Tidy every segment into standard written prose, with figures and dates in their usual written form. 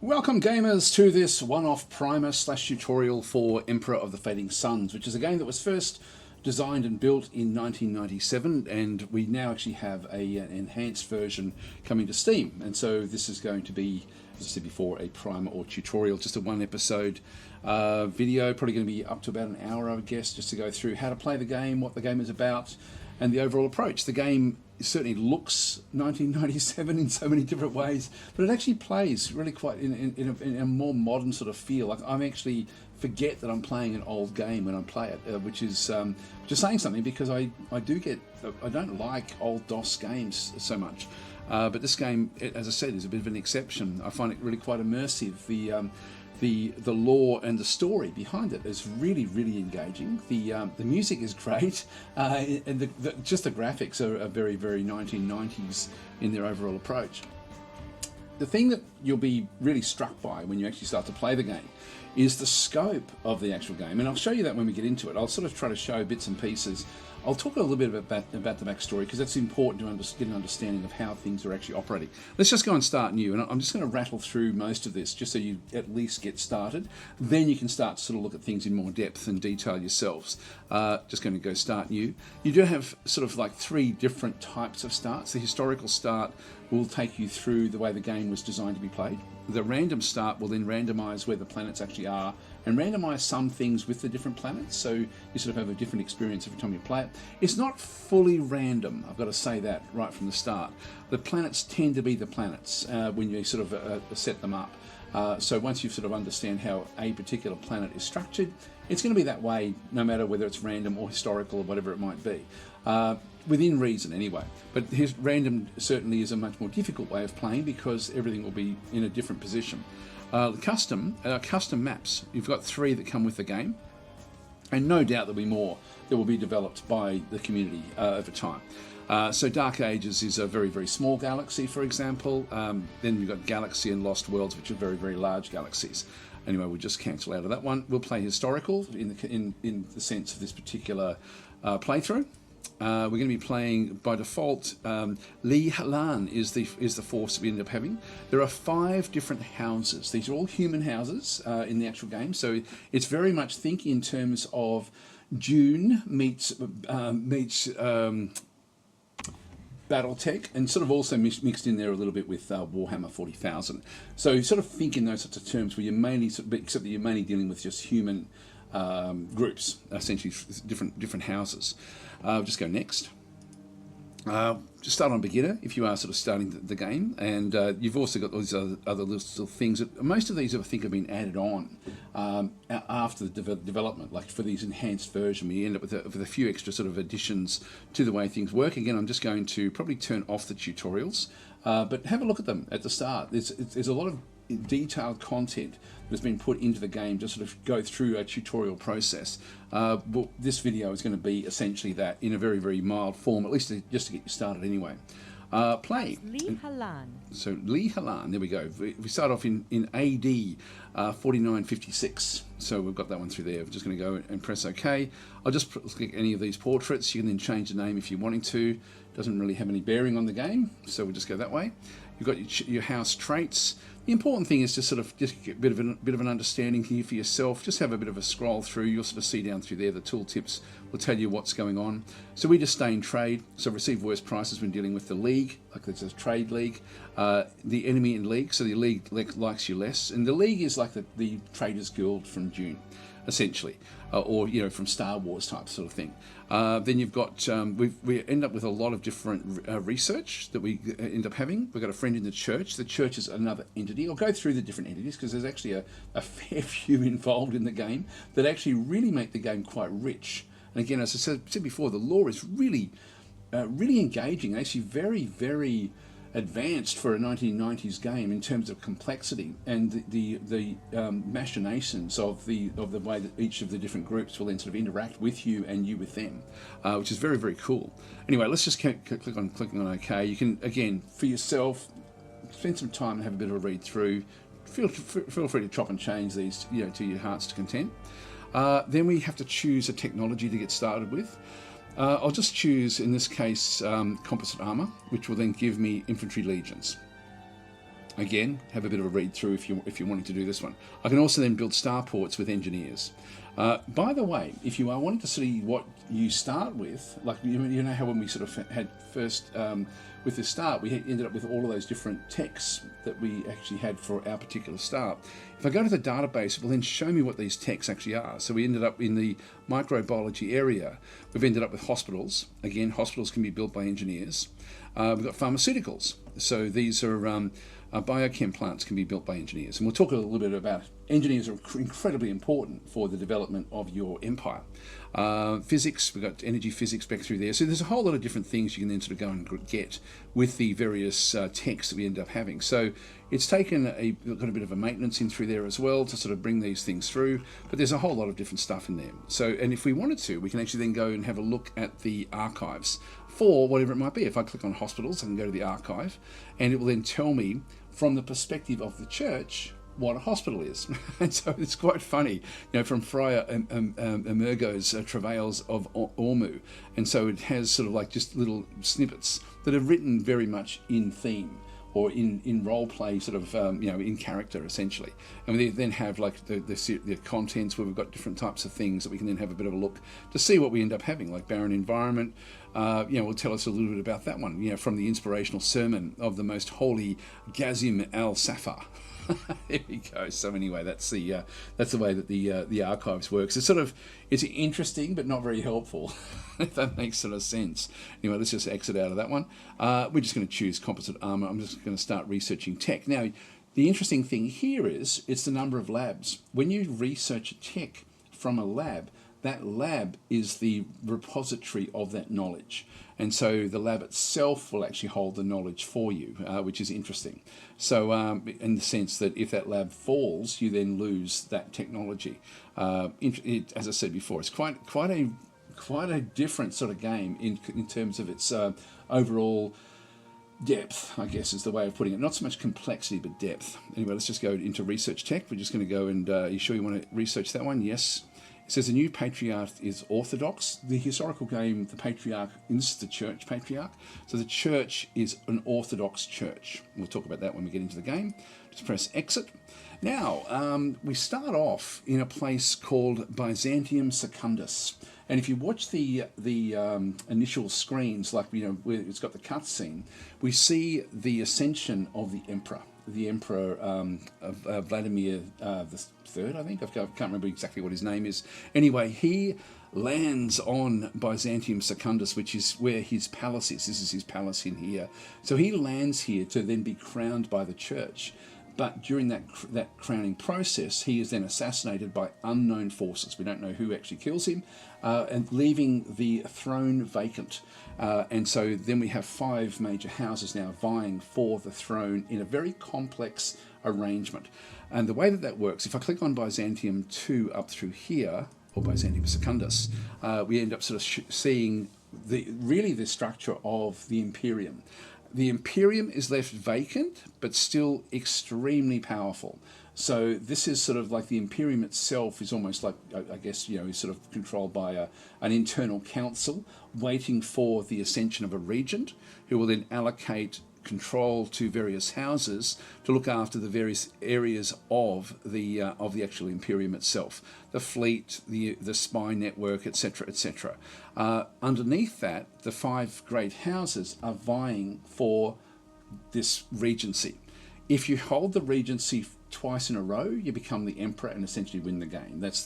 Welcome gamers to this one-off primer slash tutorial for Emperor of the Fading Suns, which is a game that was first designed and built in 1997, and we now actually have an enhanced version coming to Steam. And so this is going to be, as I said before, a primer or tutorial, just a one episode video, probably going to be up to about an hour, I would guess, just to go through how to play the game, what the game is about, and the overall approach. The game certainly looks 1997 in so many different ways, but it actually plays really quite in a more modern sort of feel. Like I'm actually forget that I'm playing an old game when I play it, which is just saying something, because I don't like old DOS games so much. But this game, as I said, is a bit of an exception. I find it really quite immersive. The lore and the story behind it is really, really engaging. The music is great, and just the graphics are very, very 1990s in their overall approach. The thing that you'll be really struck by when you actually start to play the game is the scope of the actual game, and I'll show you that when we get into it. I'll sort of try to show bits and pieces. I'll talk a little bit about the backstory, because that's important to get an understanding of how things are actually operating. Let's just go and start new, and I'm just going to rattle through most of this just so you at least get started. Then you can start to sort of look at things in more depth and detail yourselves. Just going to go start new. You do have sort of like three different types of starts. The historical start will take you through the way the game was designed to be played. The random start will then randomize where the planets actually are and randomize some things with the different planets, so you sort of have a different experience every time you play it. It's not fully random, I've got to say that right from the start. The planets tend to be the planets when you sort of set them up. So once you sort of understand how a particular planet is structured, it's going to be that way no matter whether it's random or historical or whatever it might be. Within reason anyway. But random certainly is a much more difficult way of playing, because everything will be in a different position. Custom maps, you've got 3 that come with the game, and no doubt there'll be more that will be developed by the community over time. So Dark Ages is a very, very small galaxy, for example. Then we've got Galaxy and Lost Worlds, which are very, very large galaxies. Anyway, we'll just cancel out of that one. We'll play historical in the sense of this particular playthrough. We're going to be playing by default. Li Halan is the force that we end up having. There are 5 different houses. These are all human houses in the actual game, so it's very much thinking in terms of Dune meets BattleTech, and sort of also mixed in there a little bit with Warhammer 40,000. So you sort of think in those sorts of terms, where you're mainly, except that you're mainly dealing with just human groups, essentially different houses. Just go next. Just start on beginner if you are sort of starting the game, and you've also got all these other little things. Most of these, I think, have been added on after the development. Like for these enhanced version, we end up with a few extra sort of additions to the way things work. Again, I'm just going to probably turn off the tutorials, but have a look at them at the start. There's a lot of detailed content that has been put into the game to sort of go through a tutorial process. But this video is going to be essentially that in a very, very mild form, at least just to get you started anyway. Play. Li Halan. So Li Halan, there we go. We start off in AD 4956. So we've got that one through there. We're just going to go and press OK. I'll just click any of these portraits. You can then change the name if you're wanting to. Doesn't really have any bearing on the game, so we'll just go that way. You've got your house traits. The important thing is to sort of just get a bit of an understanding here for yourself. Just have a bit of a scroll through. You'll sort of see down through there the tooltips will tell you what's going on. So we just stay in trade. So receive worse prices when dealing with the league, like there's a trade league. The enemy in league, so the league likes you less. And the league is like the Traders Guild from Dune, essentially, or from Star Wars type sort of thing. Then you've got we end up with a lot of different research that we end up having. We've got a friend in the church. The church is another entity. I'll go through the different entities, because there's actually a fair few involved in the game that actually really make the game quite rich. And again, as I said before, the lore is really engaging. Actually, very, very advanced for a 1990s game in terms of complexity and the machinations of the way that each of the different groups will then sort of interact with you and you with them, which is very, very cool. Anyway, let's just clicking on OK. You can, again, for yourself, spend some time and have a bit of a read through. Feel free to chop and change these, to your heart's content. Then we have to choose a technology to get started with. I'll just choose, in this case, composite armor, which will then give me infantry legions. Again, have a bit of a read through if you're wanting to do this one. I can also then build starports with engineers. By the way, if you are wanting to see what you start with, like you know how when we sort of had first with the start, we ended up with all of those different texts that we actually had for our particular start. If I go to the database, it will then show me what these texts actually are. So we ended up in the microbiology area. We've ended up with hospitals. Again, hospitals can be built by engineers. We've got pharmaceuticals. So these are biochem plants can be built by engineers. And we'll talk a little bit about engineers are incredibly important for the development of your empire. Physics, we've got energy physics back through there. So there's a whole lot of different things you can then sort of go and get with the various texts that we end up having. So it's taken got a bit of a maintenance in through there as well to sort of bring these things through, but there's a whole lot of different stuff in there. So, and if we wanted to, we can actually then go and have a look at the archives for whatever it might be. If I click on hospitals, I can go to the archive, and it will then tell me from the perspective of the church what a hospital is. And so it's quite funny, you know, from Friar Emergo's Travails of Ormu. And so it has sort of like just little snippets that are written very much in theme or in role play, sort of, you know, in character essentially. And we then have like the contents where we've got different types of things that we can then have a bit of a look to see what we end up having, like barren environment. You know, will tell us a little bit about that one, you know, from the inspirational sermon of the most holy Gazim al-Safar. There we go. So anyway, that's the way that the archives works. It's interesting but not very helpful, if that makes sort of sense. Anyway, let's just exit out of that one. We're just going to choose composite armor. I'm just going to start researching tech. Now, the interesting thing here is it's the number of labs. When you research a tech from a lab, that lab is the repository of that knowledge. And so the lab itself will actually hold the knowledge for you, which is interesting. So in the sense that if that lab falls, you then lose that technology. As I said before, it's quite a different sort of game in terms of its overall depth, I guess is the way of putting it. Not so much complexity, but depth. Anyway, let's just go into research tech. We're just going to go and, you sure you want to research that one? Yes. It says the new patriarch is orthodox. The historical game, the patriarch, this is the church patriarch. So the church is an orthodox church. We'll talk about that when we get into the game. Just press exit. Now, we start off in a place called Byzantium Secundus. And if you watch the initial screens, like, you know, where it's got the cutscene, we see the ascension of the emperor. The emperor Vladimir III, I think. I can't remember exactly what his name is. Anyway, he lands on Byzantium Secundus, which is where his palace is. This is his palace in here. So he lands here to then be crowned by the church. But during that crowning process, he is then assassinated by unknown forces. We don't know who actually kills him, and leaving the throne vacant. And so then we have 5 major houses now vying for the throne in a very complex arrangement. And the way that works, if I click on Byzantium 2 up through here, or Byzantium Secundus, we end up sort of seeing the structure of the Imperium. The Imperium is left vacant, but still extremely powerful. So this is sort of like the Imperium itself is almost like, I guess, you know, is sort of controlled by an internal council waiting for the ascension of a regent who will then allocate control to various houses to look after the various areas of the actual Imperium itself, the fleet, the spy network, etc., etc. Underneath that, the 5 great houses are vying for this regency. If you hold the regency twice in a row, you become the emperor and essentially win the game. That's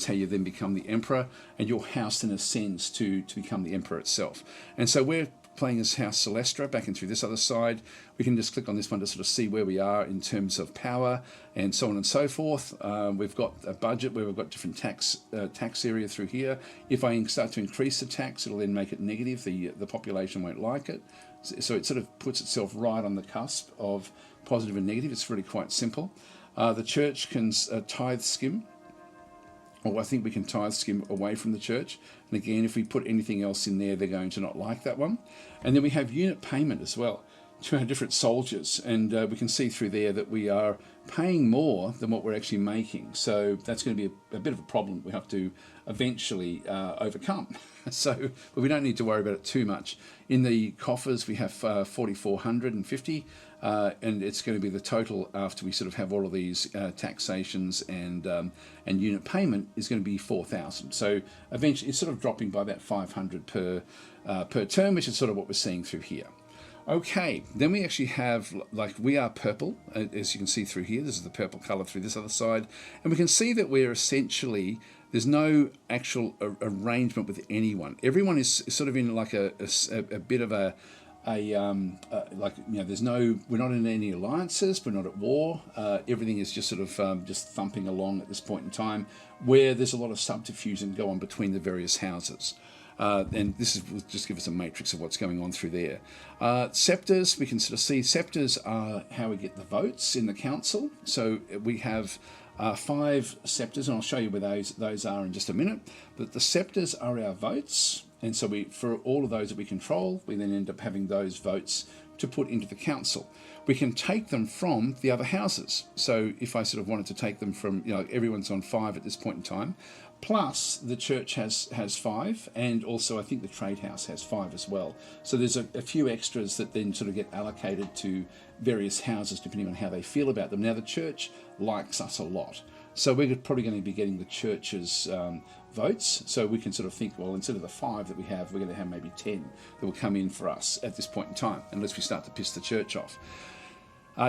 how you then become the emperor, and your house then ascends to become the emperor itself. And so we're playing as House Celestra back in through this other side. We can just click on this one to sort of see where we are in terms of power and so on and so forth. We've got a budget where we've got different tax area through here. If I start to increase the tax, it'll then make it negative. The population won't like it. So it sort of puts itself right on the cusp of positive and negative. It's really quite simple. The church can tithe skim. Or I think we can tithe skim away from the church. And again, if we put anything else in there, they're going to not like that one. And then we have unit payment as well to our different soldiers. And we can see through there that we are paying more than what we're actually making. So that's going to be a bit of a problem we have to eventually overcome. So, but we don't need to worry about it too much. In the coffers, we have 4,450. and it's going to be the total after we sort of have all of these taxations and unit payment is going to be 4,000. So eventually it's sort of dropping by about 500 per term, which is sort of what we're seeing through here. Okay, then we actually have, like, we are purple, as you can see through here. This is the purple color through this other side. And we can see that we're essentially, there's no actual arrangement with anyone. Everyone is sort of in like a bit of like, you know, there's no, we're not in any alliances, we're not at war. Everything is just sort of just thumping along at this point in time, where there's a lot of subterfuge and go on between the various houses. And this will just give us a matrix of what's going on through there. Scepters, we can sort of see scepters are how we get the votes in the council. So we have 5 scepters, and I'll show you where those are in just a minute. But the scepters are our votes, and so for all of those that we control, we then end up having those votes to put into the council. We can take them from the other houses. So if I sort of wanted to take them from, you know, everyone's on 5 at this point in time, plus the church has 5, and also I think the trade house has 5 as well. So there's a few extras that then sort of get allocated to various houses depending on how they feel about them. Now the church likes us a lot, so we're probably going to be getting the church's votes. So we can sort of think, well, instead of the 5 that we have, we're going to have maybe 10 that will come in for us at this point in time, unless we start to piss the church off.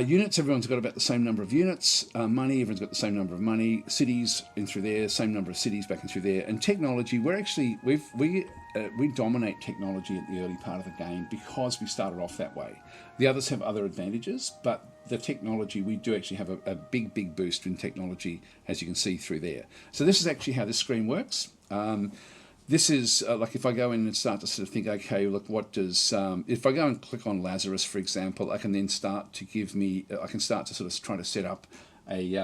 Units, everyone's got about the same number of units. Money, everyone's got the same number of money. Cities in through there, same number of cities back in through there. And technology, we're actually, we dominate technology at the early part of the game because we started off that way. The others have other advantages, but the technology, we do actually have a big boost in technology, as you can see through there. So this is actually how this screen works. This is like if I go in and start to sort of think, okay, look, what does, if I go and click on Lazarus, for example, I can then start to give me, I can start to sort of try to set up a,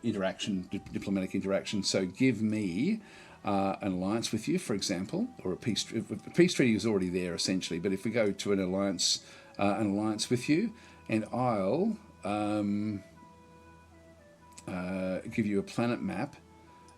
interaction, diplomatic interaction. So give me an alliance with you, for example, or a peace treaty is already there essentially. But if we go to an alliance with you, and I'll give you a planet map.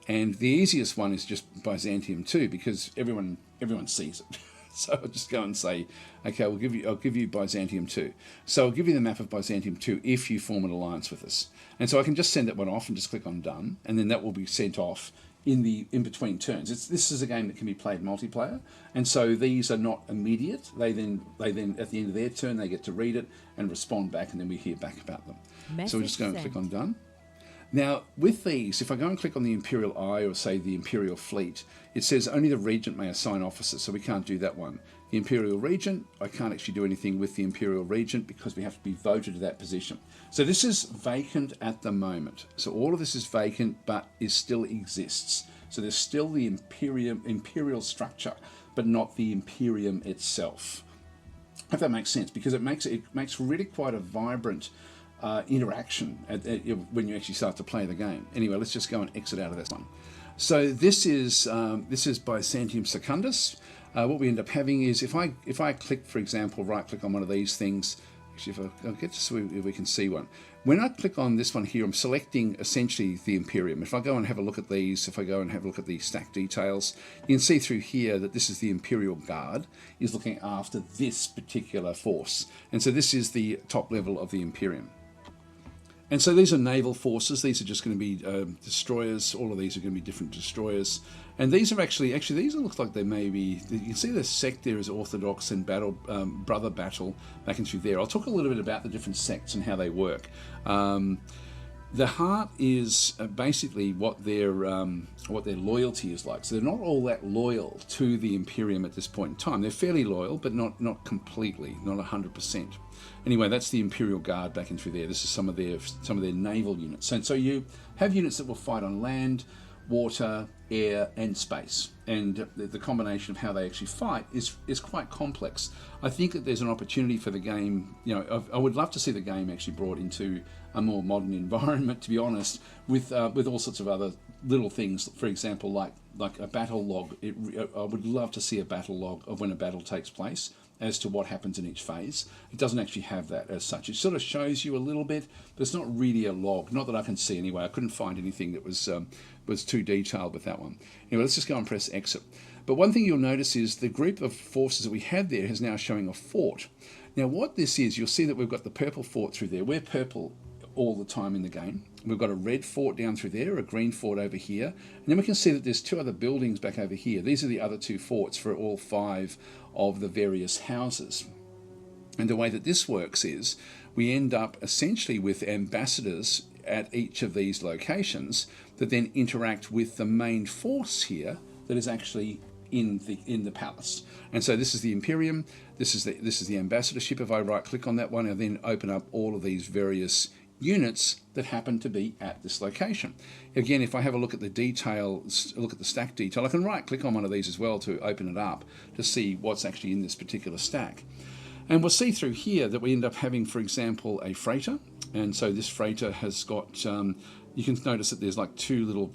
And the easiest one is just Byzantium 2, because everyone sees it. So I'll just go and say, okay, I'll give you Byzantium 2. So I'll give you the map of Byzantium 2 if you form an alliance with us. And so I can just send that one off and just click on done, and then that will be sent off in between turns. This is a game that can be played multiplayer, and so these are not immediate. They then at the end of their turn they get to read it and respond back, and then we hear back about them. So we're just going to click on done. Now, with these, if I go and click on the Imperial Eye or say the Imperial Fleet, it says only the Regent may assign officers, so we can't do that one. The Imperial Regent, I can't actually do anything with the Imperial Regent because we have to be voted to that position. So this is vacant at the moment. So all of this is vacant, but still exists. So there's still the imperial structure, but not the Imperium itself. If that makes sense, because it makes really quite a vibrant interaction when you actually start to play the game. Anyway, let's just go and exit out of this one. So this is Byzantium Secundus. What we end up having is if I click, for example, right click on one of these things. Actually, if I'll get to so we can see one. When I click on this one here, I'm selecting essentially the Imperium. If I go and have a look at these, if I go and have a look at the stack details, you can see through here that this is the Imperial Guard is looking after this particular force. And so this is the top level of the Imperium. And so these are naval forces. These are just going to be destroyers. All of these are going to be different destroyers. And these are actually these look like they may be, you can see the sect there is Orthodox and Brother Battle back in through there. I'll talk a little bit about the different sects and how they work. The heart is basically what their loyalty is like. So they're not all that loyal to the Imperium at this point in time. They're fairly loyal, but not completely, not 100%. Anyway, that's the Imperial Guard back in through there. This is some of their naval units. And so you have units that will fight on land, water, air, and space. And the combination of how they actually fight is quite complex. I think that there's an opportunity for the game. You know, I would love to see the game actually brought into a more modern environment, to be honest, with all sorts of other little things. For example, like a battle log. I would love to see a battle log of when a battle takes place, as to what happens in each phase. It doesn't actually have that as such. It sort of shows you a little bit, but it's not really a log. Not that I can see anyway. I couldn't find anything that was too detailed with that one. Anyway, let's just go and press exit. But one thing you'll notice is the group of forces that we had there is now showing a fort. Now what this is, you'll see that we've got the purple fort through there. We're purple all the time in the game. We've got a red fort down through there, a green fort over here, and then we can see that there's 2 other buildings back over here. These are the other 2 forts for all 5 of the various houses. And the way that this works is we end up essentially with ambassadors at each of these locations that then interact with the main force here that is actually in the palace. And so this is the Imperium, this is the ambassadorship. If I right click on that one, I'll then open up all of these various units that happen to be at this location. Again, if I have a look at the detail, look at the stack detail, I can right click on one of these as well to open it up to see what's actually in this particular stack. And we'll see through here that we end up having, for example, a freighter. And so this freighter has got, you can notice that there's like 2 little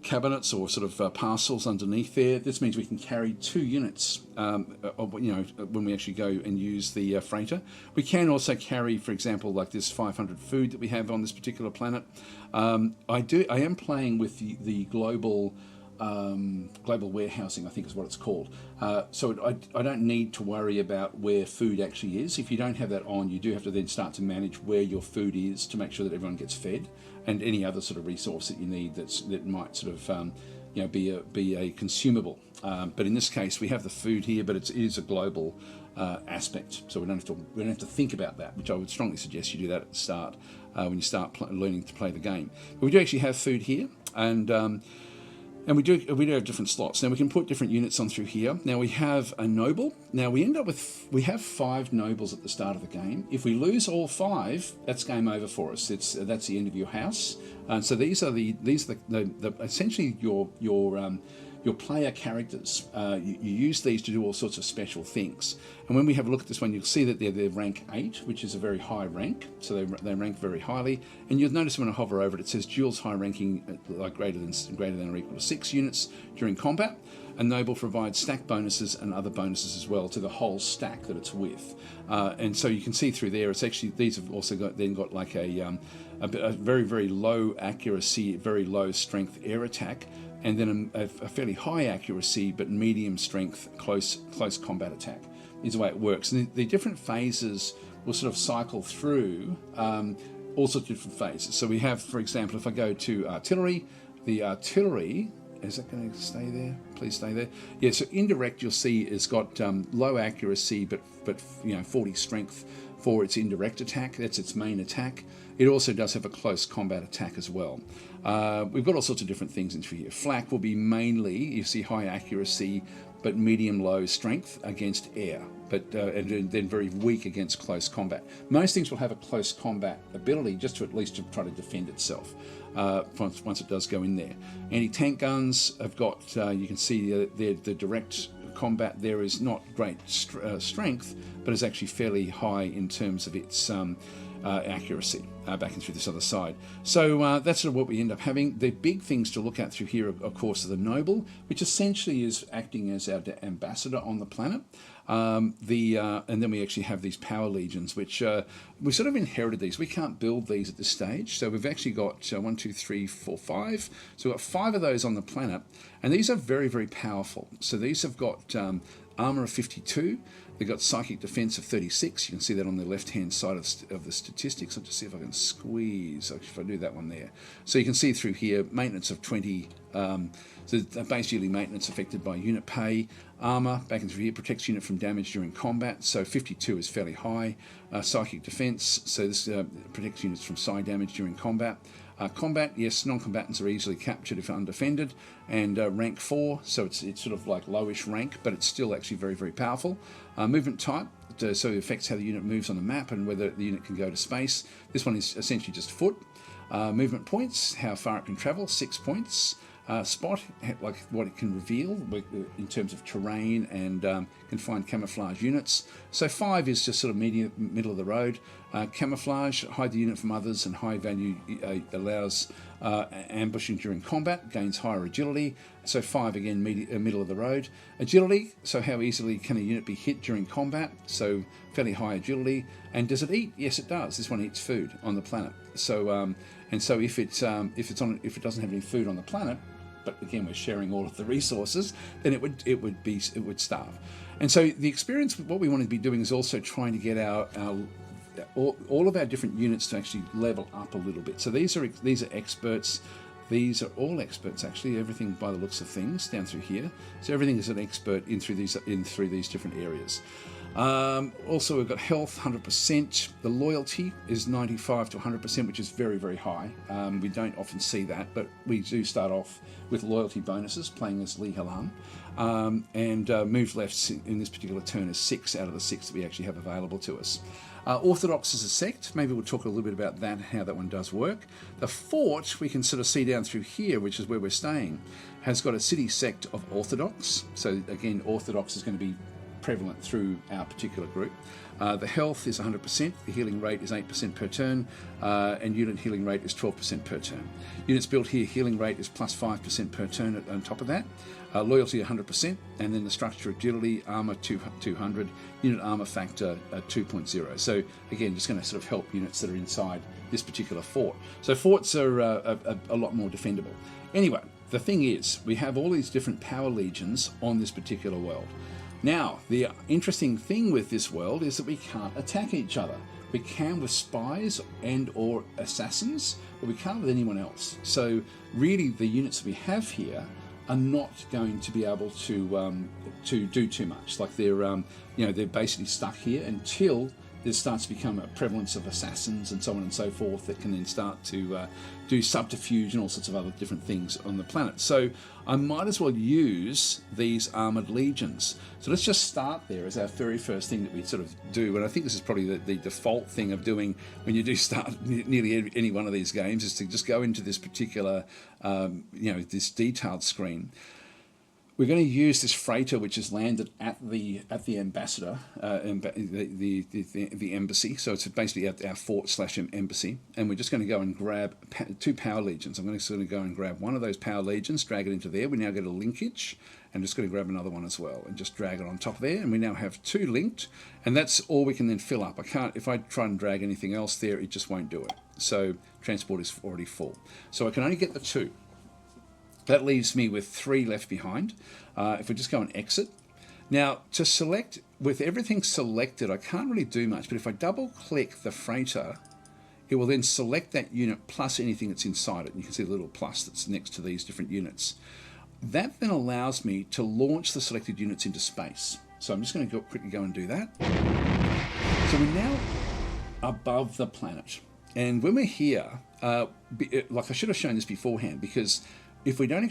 cabinets or sort of parcels underneath there. This means we can carry 2 units when we actually go and use the freighter. We can also carry, for example, like this 500 food that we have on this particular planet. I am playing with the global warehousing, I think is what it's called. So I don't need to worry about where food actually is. If you don't have that on, you do have to then start to manage where your food is to make sure that everyone gets fed, and any other sort of resource that you need that might sort of be a consumable. But in this case, we have the food here, but it is a global aspect, so we don't have to think about that, which I would strongly suggest you do that at the start when you start learning to play the game. But we do actually have food here, and we do have different slots. Now we can put different units on through here. Now we have a noble. Now we have 5 nobles at the start of the game. If we lose all 5, that's game over for us. That's the end of your house. And so these are essentially your player characters. You use these to do all sorts of special things. And when we have a look at this one, you'll see that they're rank 8, which is a very high rank. So they rank very highly. And you'll notice when I hover over it says Duel's high ranking, like greater than or equal to 6 units during combat. A noble provides stack bonuses and other bonuses as well to the whole stack that it's with. And so you can see through there, it's actually, these have also got like a very, very low accuracy, very low strength air attack, and then a fairly high accuracy but medium strength close combat attack is the way it works. And the different phases will sort of cycle through all sorts of different phases. So we have, for example, if I go to artillery, the artillery, is that going to stay there? Please stay there. Yeah, so indirect, you'll see, has got low accuracy but 40 strength for its indirect attack. That's its main attack. It also does have a close combat attack as well. We've got all sorts of different things in here. Flak will be mainly, you see, high accuracy but medium-low strength against air, and then very weak against close combat. Most things will have a close combat ability just to at least to try to defend itself once it does go in there. Anti-tank guns have got, you can see the direct combat there is not great strength, but is actually fairly high in terms of its accuracy back and through this other side. So that's sort of what we end up having. The big things to look at through here, of course, are the noble, which essentially is acting as our ambassador on the planet. And then we actually have these power legions, which we sort of inherited these. We can't build these at this stage. So we've actually got 1, 2, 3, 4, 5. So we've got 5 of those on the planet, and these are very, very powerful. So these have got armor of 52. They've got psychic defense of 36. You can see that on the left-hand side of the statistics. I'll just see if I can squeeze, if I do that one there. So you can see through here, maintenance of 20. So base yearly maintenance affected by unit pay. Armor, back and through here, protects unit from damage during combat. So 52 is fairly high. Psychic defense, so this protects units from psi damage during combat. Combat, yes, non-combatants are easily captured if undefended, and rank 4, so it's sort of like lowish rank, but it's still actually very, very powerful. Movement type, so it affects how the unit moves on the map and whether the unit can go to space. This one is essentially just foot. Movement points, how far it can travel, 6 points. Spot, like what it can reveal in terms of terrain, and can find camouflage units. So 5 is just sort of middle of the road. Camouflage, hide the unit from others, and high value allows ambushing during combat, gains higher agility. So 5 again, middle of the road. Agility, so how easily can a unit be hit during combat? So fairly high agility. And does it eat? Yes, it does. This one eats food on the planet. So and so if it doesn't have any food on the planet, but again, we're sharing all of the resources, then it would starve. And so the experience, what we want to be doing is also trying to get all of our different units to actually level up a little bit. So these are experts. These are all experts, actually. Everything by the looks of things down through here. So everything is an expert in through these different areas. Also, we've got health, 100%. The loyalty is 95 to 100%, which is very, very high. We don't often see that, but we do start off with loyalty bonuses playing as Li Halan. And move left in this particular turn is 6 out of the 6 that we actually have available to us. Orthodox is a sect. Maybe we'll talk a little bit about that, how that one does work. The fort, we can sort of see down through here, which is where we're staying, has got a city sect of Orthodox. So again, Orthodox is going to be prevalent through our particular group. The health is 100%, the healing rate is 8% per turn, and unit healing rate is 12% per turn. Units built here, healing rate is plus 5% per turn on top of that. Loyalty 100%, and then the structure agility, armor 200, unit armor factor 2.0. So again, just going to sort of help units that are inside this particular fort. So forts are a lot more defendable. Anyway, the thing is, we have all these different power legions on this particular world. Now, the interesting thing with this world is that we can't attack each other. We can with spies and or assassins, but we can't with anyone else. So really, the units we have here are not going to be able to do too much. Like they're basically stuck here until there starts to become a prevalence of assassins and so on and so forth that can then start to do subterfuge and all sorts of other different things on the planet. So I might as well use these armored legions. So let's just start there as our very first thing that we sort of do. And I think this is probably the default thing of doing when you do start nearly any one of these games, is to just go into this particular, this detailed screen. We're going to use this freighter, which has landed at the ambassador, the embassy. So it's basically at our fort/embassy, and we're just going to go and grab 2 power legions. I'm going to go and grab one of those power legions, drag it into there. We now get a linkage, and just going to grab another one as well, and just drag it on top of there. And we now have 2 linked, and that's all we can then fill up. I can't, if I try and drag anything else there, it just won't do it. So transport is already full. So I can only get the 2. That leaves me with 3 left behind. If we just go and exit. Now, to select, with everything selected, I can't really do much, but if I double click the freighter, it will then select that unit plus anything that's inside it. And you can see the little plus that's next to these different units. That then allows me to launch the selected units into space. So I'm just going to quickly go and do that. So we're now above the planet. And when we're here, like I should have shown this beforehand, because if we don't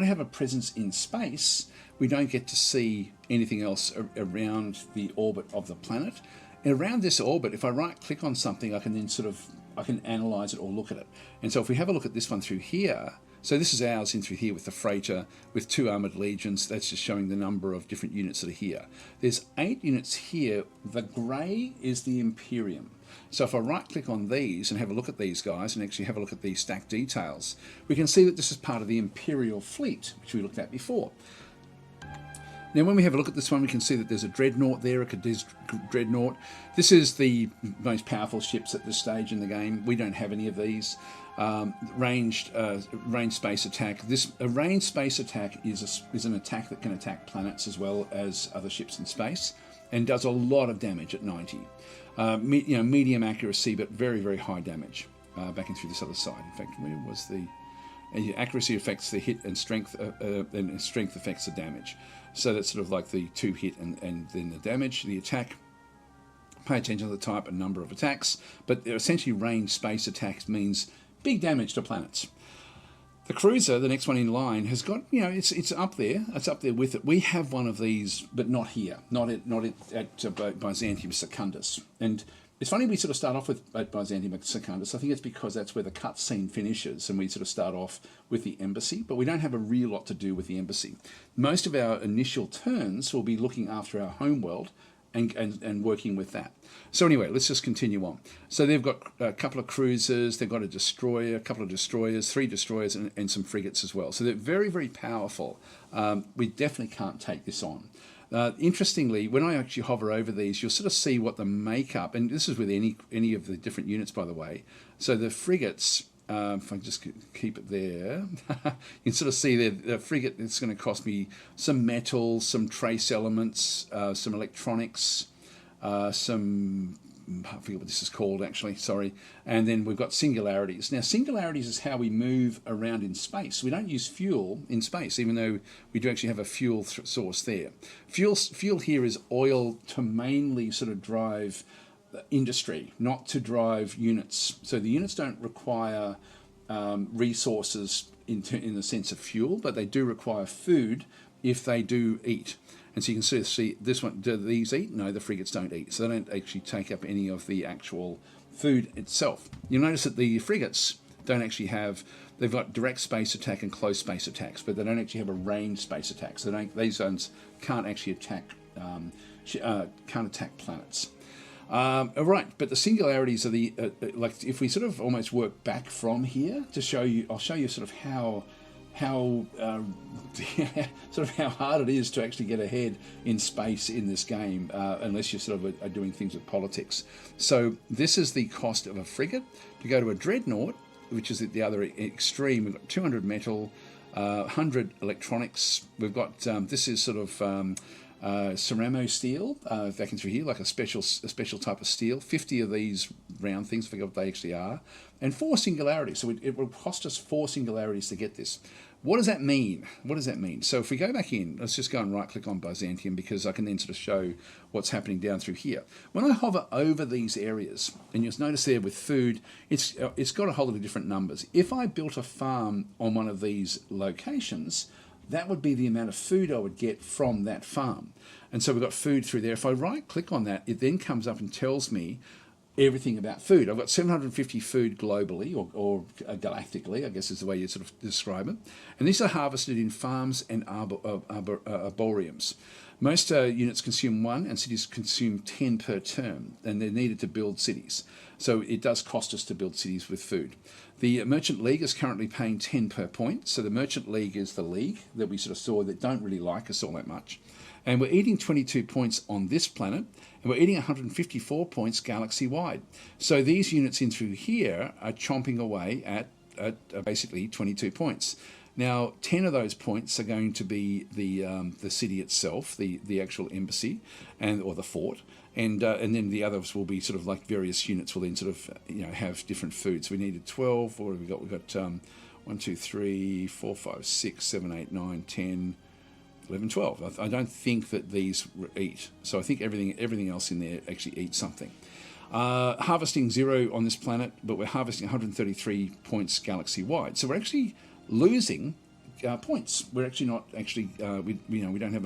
have a presence in space, we don't get to see anything else around the orbit of the planet. And around this orbit, if I right click on something, I can then I can analyze it or look at it. And so if we have a look at this one through here, so this is ours in through here with the freighter with 2 armored legions. That's just showing the number of different units that are here. There's 8 units here. The grey is the Imperium. So if I right click on these and have a look at these guys and actually have a look at these stack details, we can see that this is part of the Imperial fleet, which we looked at before. Now when we have a look at this one, we can see that there's a Dreadnought there, a Cadiz Dreadnought. This is the most powerful ships at this stage in the game. We don't have any of these. Ranged space attack. A ranged space attack is an attack that can attack planets as well as other ships in space, and does a lot of damage at 90. Medium accuracy, but very, very high damage. Backing through this other side. In fact, where was the accuracy affects the hit, and strength affects the damage. So that's sort of like the 2 hit and then the damage, the attack. Pay attention to the type and number of attacks, but essentially ranged space attacks means big damage to planets. The cruiser, the next one in line, has got, it's up there. It's up there with it. We have one of these, but not here, not at Byzantium Secundus. And it's funny we sort of start off at Byzantium Secundus. I think it's because that's where the cutscene finishes, and we sort of start off with the embassy, but we don't have a real lot to do with the embassy. Most of our initial turns will be looking after our home world and working with that. So anyway, let's just continue on. So they've got a couple of cruisers, they've got a destroyer, a couple of destroyers, 3 destroyers, and some frigates as well. So they're very, very powerful. We definitely can't take this on. Interestingly, when I actually hover over these, you'll sort of see what the makeup, and this is with any of the different units, by the way. So the frigates if I just keep it there, you can sort of see there the frigate. It's going to cost me some metal, some trace elements, some electronics, some, I forget what this is called actually, sorry. And then we've got singularities. Now singularities is how we move around in space. We don't use fuel in space, even though we do actually have a fuel source there. Fuel here is oil to mainly sort of drive industry, not to drive units. So the units don't require resources in the sense of fuel, but they do require food if they do eat. And so you can see this one, do these eat? No, the frigates don't eat. So they don't actually take up any of the actual food itself. You'll notice that the frigates don't actually have, they've got direct space attack and close space attacks, but they don't actually have a range space attack. So these ones can't actually attack, can't attack planets. Right, but the singularities are the, like if we sort of almost work back from here to show you, I'll show you sort of how sort of how hard it is to actually get ahead in space in this game, unless you sort of are doing things with politics. So this is the cost of a frigate. To go to a dreadnought, which is at the other extreme, we've got 200 metal, 100 electronics. We've got this is sort of ceramo steel, back in through here, like a special type of steel. 50 of these round things, I forget what they actually are, and 4 singularities. So it will cost us 4 singularities to get this. What does that mean? What does that mean? So if we go back in, let's just go and right click on Byzantium, because I can then sort of show what's happening down through here. When I hover over these areas, and you'll notice there with food, it's got a whole lot of different numbers. If I built a farm on one of these locations, that would be the amount of food I would get from that farm. And so we've got food through there. If I right click on that, it then comes up and tells me everything about food. I've got 750 food globally, or galactically, I guess is the way you sort of describe it. And these are harvested in farms and arboreums. Most units consume 1 and cities consume 10 per term, and they're needed to build cities. So it does cost us to build cities with food. The Merchant League is currently paying 10 per point. So the Merchant League is the league that we sort of saw that don't really like us all that much. And we're eating 22 points on this planet, and we're eating 154 points galaxy-wide. So these units in through here are chomping away at basically 22 points. Now, 10 of those points are going to be the city itself, the actual embassy, or the fort, and then the others will be sort of like various units will then sort of have different foods. We needed 12. What have we got? We've got 1, 2, 3, 4, 5, 6, 7, 8, 9, 10. 11, 12. I don't think that these eat. So I think everything else in there actually eats something. Harvesting 0 on this planet, but we're harvesting 133 points galaxy-wide. So we're actually losing points. We're actually not actually, we don't have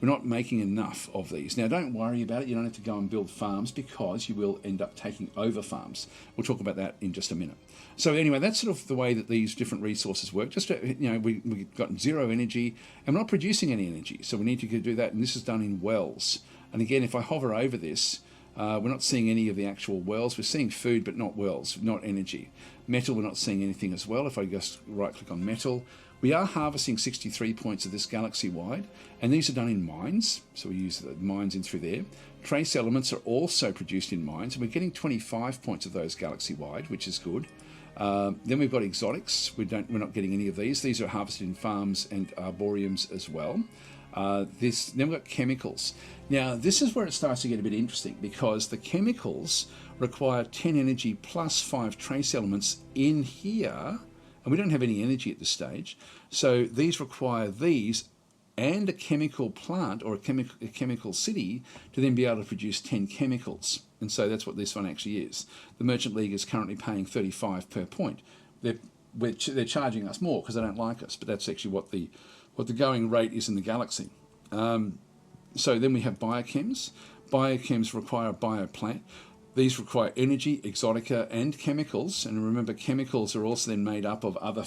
we're not making enough of these. Now, don't worry about it. You don't have to go and build farms, because you will end up taking over farms. We'll talk about that in just a minute. So anyway, that's sort of the way that these different resources work. Just we've got 0 energy, and we're not producing any energy, so we need to do that. And this is done in wells. And again, if I hover over this, we're not seeing any of the actual wells. We're seeing food, but not wells, not energy. Metal, we're not seeing anything as well. If I just right-click on metal, we are harvesting 63 points of this galaxy-wide, and these are done in mines, so we use the mines in through there. Trace elements are also produced in mines, and we're getting 25 points of those galaxy-wide, which is good. Then we've got exotics. We're not getting any of these. These are harvested in farms and arboreums as well. Then we've got chemicals. Now, this is where it starts to get a bit interesting, because the chemicals require 10 energy plus 5 trace elements in here, and we don't have any energy at this stage. So these require these and a chemical plant or a chemical city to then be able to produce 10 chemicals. And so that's what this one actually is. The Merchant League is currently paying 35 per point. They're charging us more because they don't like us, but that's actually what the going rate is in the galaxy. So then we have biochems. Biochems require a bioplant. These require energy, exotica, and chemicals. And remember, chemicals are also then made up of other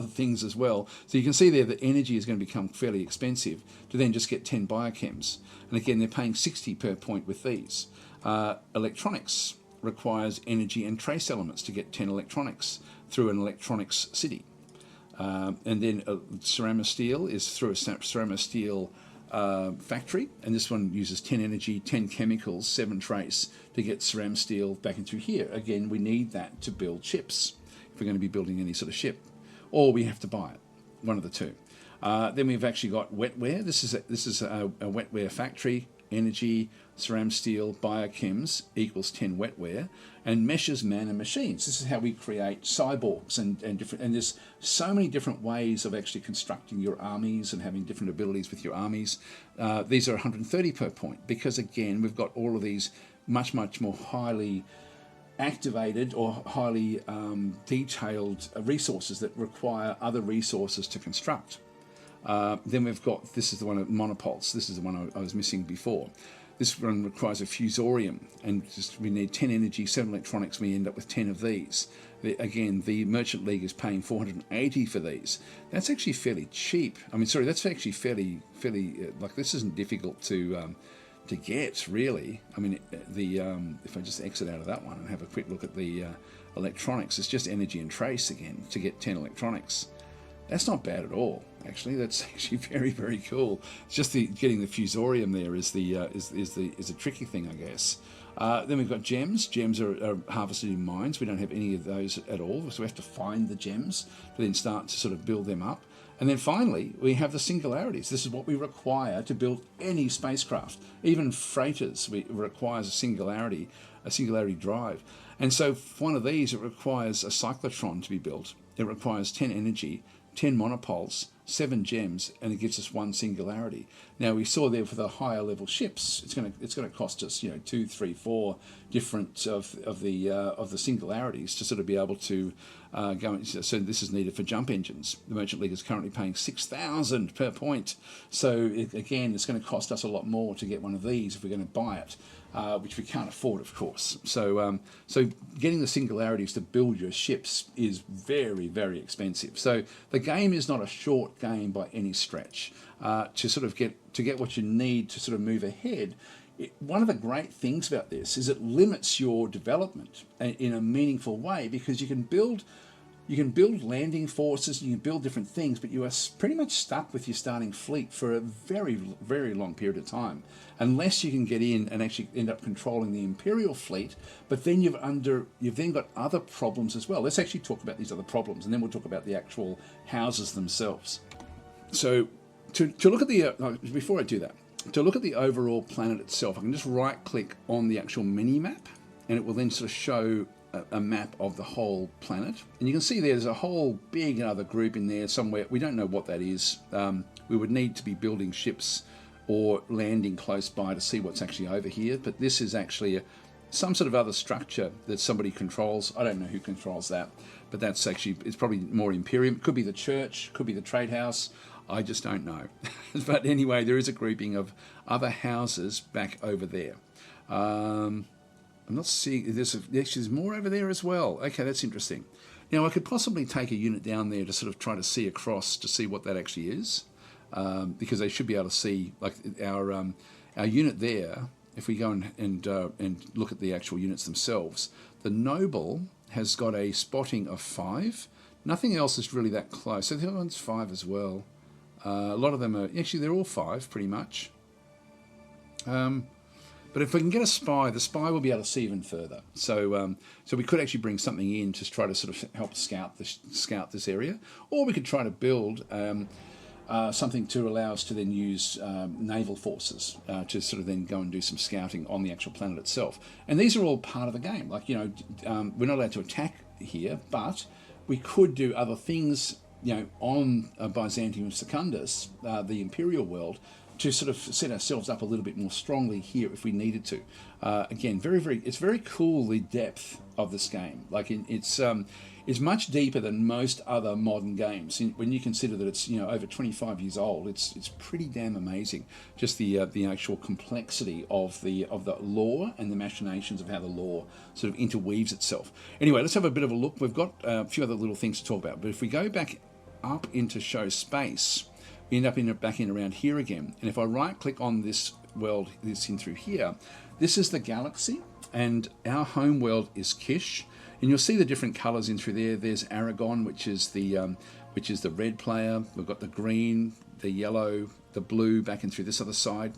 things as well. So you can see there that energy is going to become fairly expensive to then just get 10 biochems. And again, they're paying 60 per point with these. Electronics requires energy and trace elements to get 10 electronics through an electronics city. And then ceramosteel is through a ceramosteel factory, and this one uses 10 energy, 10 chemicals, 7 trace to get ceramosteel back into here. Again, we need that to build chips. If we're going to be building any sort of ship, or we have to buy it, one of the two. Then we've actually got wetware. This is a wetware factory. Energy, ceram steel, biochems equals 10 wetware, and meshes man and machines. This is how we create cyborgs and different. And there's so many different ways of actually constructing your armies and having different abilities with your armies. These are 130 per point because again we've got all of these much more highly activated or highly detailed resources that require other resources to construct. Then we've got, this is the one of monopulse. This is the one I was missing before. This one requires a fusorium, and we need 10 energy, 7 electronics. We end up with 10 of these. Again, the Merchant League is paying 480 for these. That's actually fairly cheap. I mean, sorry, that's actually fairly like this isn't difficult to get, really. I mean, if I just exit out of that one and have a quick look at the electronics, it's just energy and trace again to get 10 electronics. That's not bad at all, actually. That's actually very cool. It's just getting the fusorium there is a tricky thing, I guess. Then we've got gems. Gems are harvested in mines. We don't have any of those at all, so we have to find the gems to then start to sort of build them up. And then finally, we have the singularities. This is what we require to build any spacecraft. Even freighters requires a singularity drive. And so for one of these, it requires a cyclotron to be built. It requires 10 energy, 10 monopoles, 7 gems, and it gives us 1 singularity. Now we saw there for the higher level ships, it's going to cost us 2, 3, 4 different of the singularities to sort of be able to go. So this is needed for jump engines. The Merchant League is currently paying 6,000 per point. So again, it's going to cost us a lot more to get one of these if we're going to buy it. Which we can't afford, of course. So getting the singularities to build your ships is very expensive. So the game is not a short game by any stretch. To sort of get what you need to sort of move ahead, one of the great things about this is it limits your development in a meaningful way, because you can build landing forces, you can build different things, but you are pretty much stuck with your starting fleet for a very long period of time, unless you can get in and actually end up controlling the Imperial fleet. But then you've then got other problems as well. Let's actually talk about these other problems, and then we'll talk about the actual houses themselves. So to look at the before I do that, to look at the overall planet itself, I can just right-click on the actual mini-map, and it will then sort of show a map of the whole planet. And you can see there's a whole big other group in there somewhere. We don't know what that is. We would need to be building ships or landing close by to see what's actually over here. But this is actually some sort of other structure that somebody controls. I don't know who controls that, but that's actually, it's probably more Imperium. It could be the church, could be the trade house. I just don't know. But anyway, there is a grouping of other houses back over there. I'm not seeing, there's more over there as well. Okay, that's interesting. Now, I could possibly take a unit down there to sort of try to see across to see what that actually is, because they should be able to see, like our unit there. If we go and look at the actual units themselves, the Noble has got a spotting of 5. Nothing else is really that close. So the other one's 5 as well. A lot of them are, actually they're all 5 pretty much. But if we can get a spy, the spy will be able to see even further. So so we could actually bring something in to try to sort of help scout this area, or we could try to build something to allow us to then use naval forces to sort of then go and do some scouting on the actual planet itself. And these are all part of the game. Like, we're not allowed to attack here, but we could do other things, on Byzantium Secundus, the Imperial world, to sort of set ourselves up a little bit more strongly here if we needed to. Again, it's very cool, the depth of this game. Like it's much deeper than most other modern games. When you consider that it's over 25 years old, it's pretty damn amazing. Just the actual complexity of the lore and the machinations of how the lore sort of interweaves itself. Anyway, let's have a bit of a look. We've got a few other little things to talk about, but if we go back up into show space, we end up back in around here again. And if I right-click on this world, this in through here, this is the galaxy, and our home world is Kish. And you'll see the different colours in through there. There's Aragon, which is the red player. We've got the green, the yellow, the blue back in through this other side.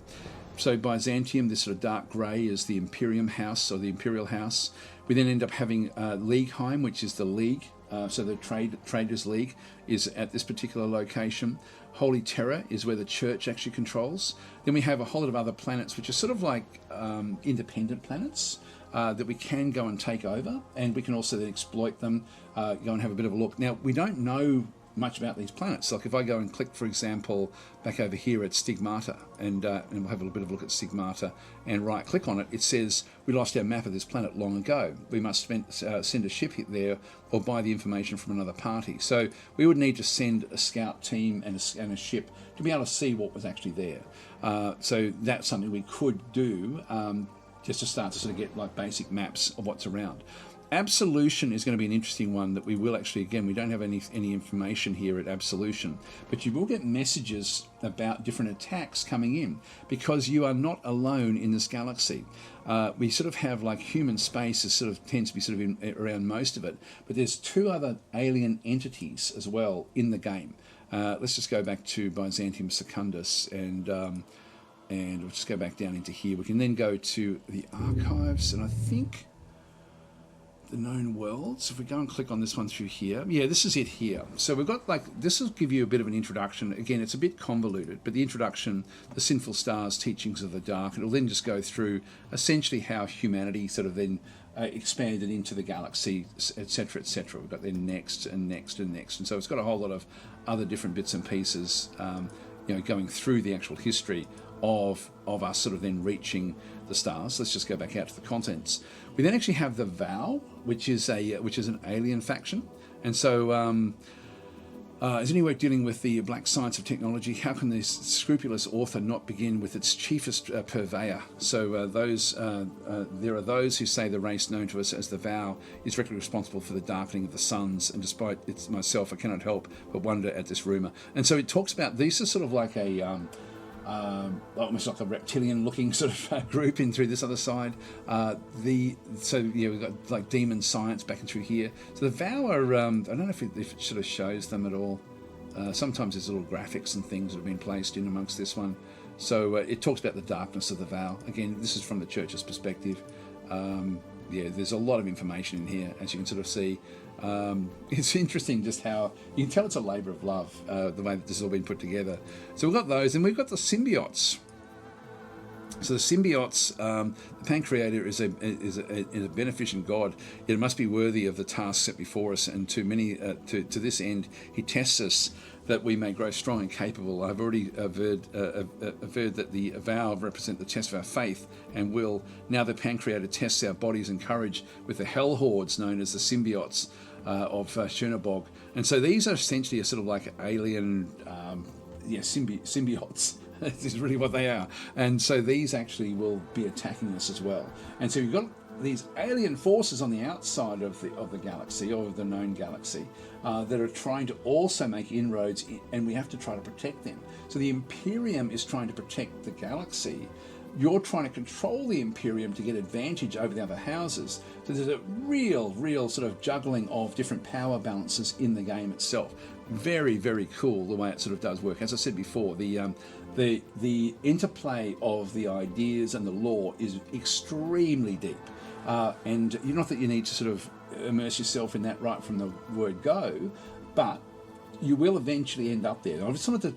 So Byzantium, this sort of dark grey, is the Imperium house, or the Imperial house. We then end up having Leagueheim, which is the League So the Traders League is at this particular location. Holy Terror is where the church actually controls. Then we have a whole lot of other planets, which are sort of like independent planets that we can go and take over, and we can also then exploit them, go and have a bit of a look. Now, we don't know much about these planets. Like if I go and click, for example, back over here at Stigmata, and we'll have a little bit of a look at Stigmata, and right click on it, it says we lost our map of this planet long ago. We must send a ship there or buy the information from another party. So we would need to send a scout team and a ship to be able to see what was actually there. So that's something we could do just to start to sort of get like basic maps of what's around. Absolution is going to be an interesting one that we will actually, again, we don't have any information here at Absolution, but you will get messages about different attacks coming in because you are not alone in this galaxy. We sort of have like human space is sort of tends to be sort of around most of it, but there's 2 other alien entities as well in the game. Let's just go back to Byzantium Secundus and we'll just go back down into here. We can then go to the archives, and I think the known worlds. If we go and click on this one through here, yeah, this is it here. So we've got like, this will give you a bit of an introduction. Again, it's a bit convoluted, but the introduction, the Sinful Stars, Teachings of the Dark, it'll then just go through essentially how humanity sort of then expanded into the galaxy, etc., etc. We've got then next and next and next. And so it's got a whole lot of other different bits and pieces, going through the actual history of us sort of then reaching the stars. Let's just go back out to the contents. We then actually have the Vow, which is an alien faction, and so is any work dealing with the black science of technology? How can this scrupulous author not begin with its chiefest purveyor? So there are those who say the race known to us as the Vow is directly responsible for the darkening of the suns, and despite it's myself, I cannot help but wonder at this rumor. And so it talks about these are sort of like a almost like a reptilian-looking sort of group in through this other side. We've got like demon science back in through here. So the Vow are, I don't know if it sort of shows them at all. Sometimes there's little graphics and things that have been placed in amongst this one. So it talks about the darkness of the Vow. Again, this is from the church's perspective. There's a lot of information in here, as you can sort of see. It's interesting just how you can tell it's a labour of love, the way that this has all been put together. So we've got those, and we've got the symbiotes. So the symbiotes, the Pancreator is a beneficent god. It must be worthy of the task set before us, and to this end, he tests us that we may grow strong and capable. I've already averred that the Vow represent the test of our faith and will. Now the Pancreator tests our bodies and courage with the hell hordes known as the symbiotes of Chernobog. And so these are essentially a sort of like alien symbiotes. This is really what they are. And so these actually will be attacking us as well. And so you've got these alien forces on the outside of the galaxy, or of the known galaxy, that are trying to also make inroads, and we have to try to protect them. So the Imperium is trying to protect the galaxy. You're trying to control the Imperium to get advantage over the other houses. So there's a real sort of juggling of different power balances in the game itself. Very, very cool the way it sort of does work. As I said before, the interplay of the ideas and the lore is extremely deep. And not that you need to sort of immerse yourself in that right from the word go, but you will eventually end up there. I just wanted to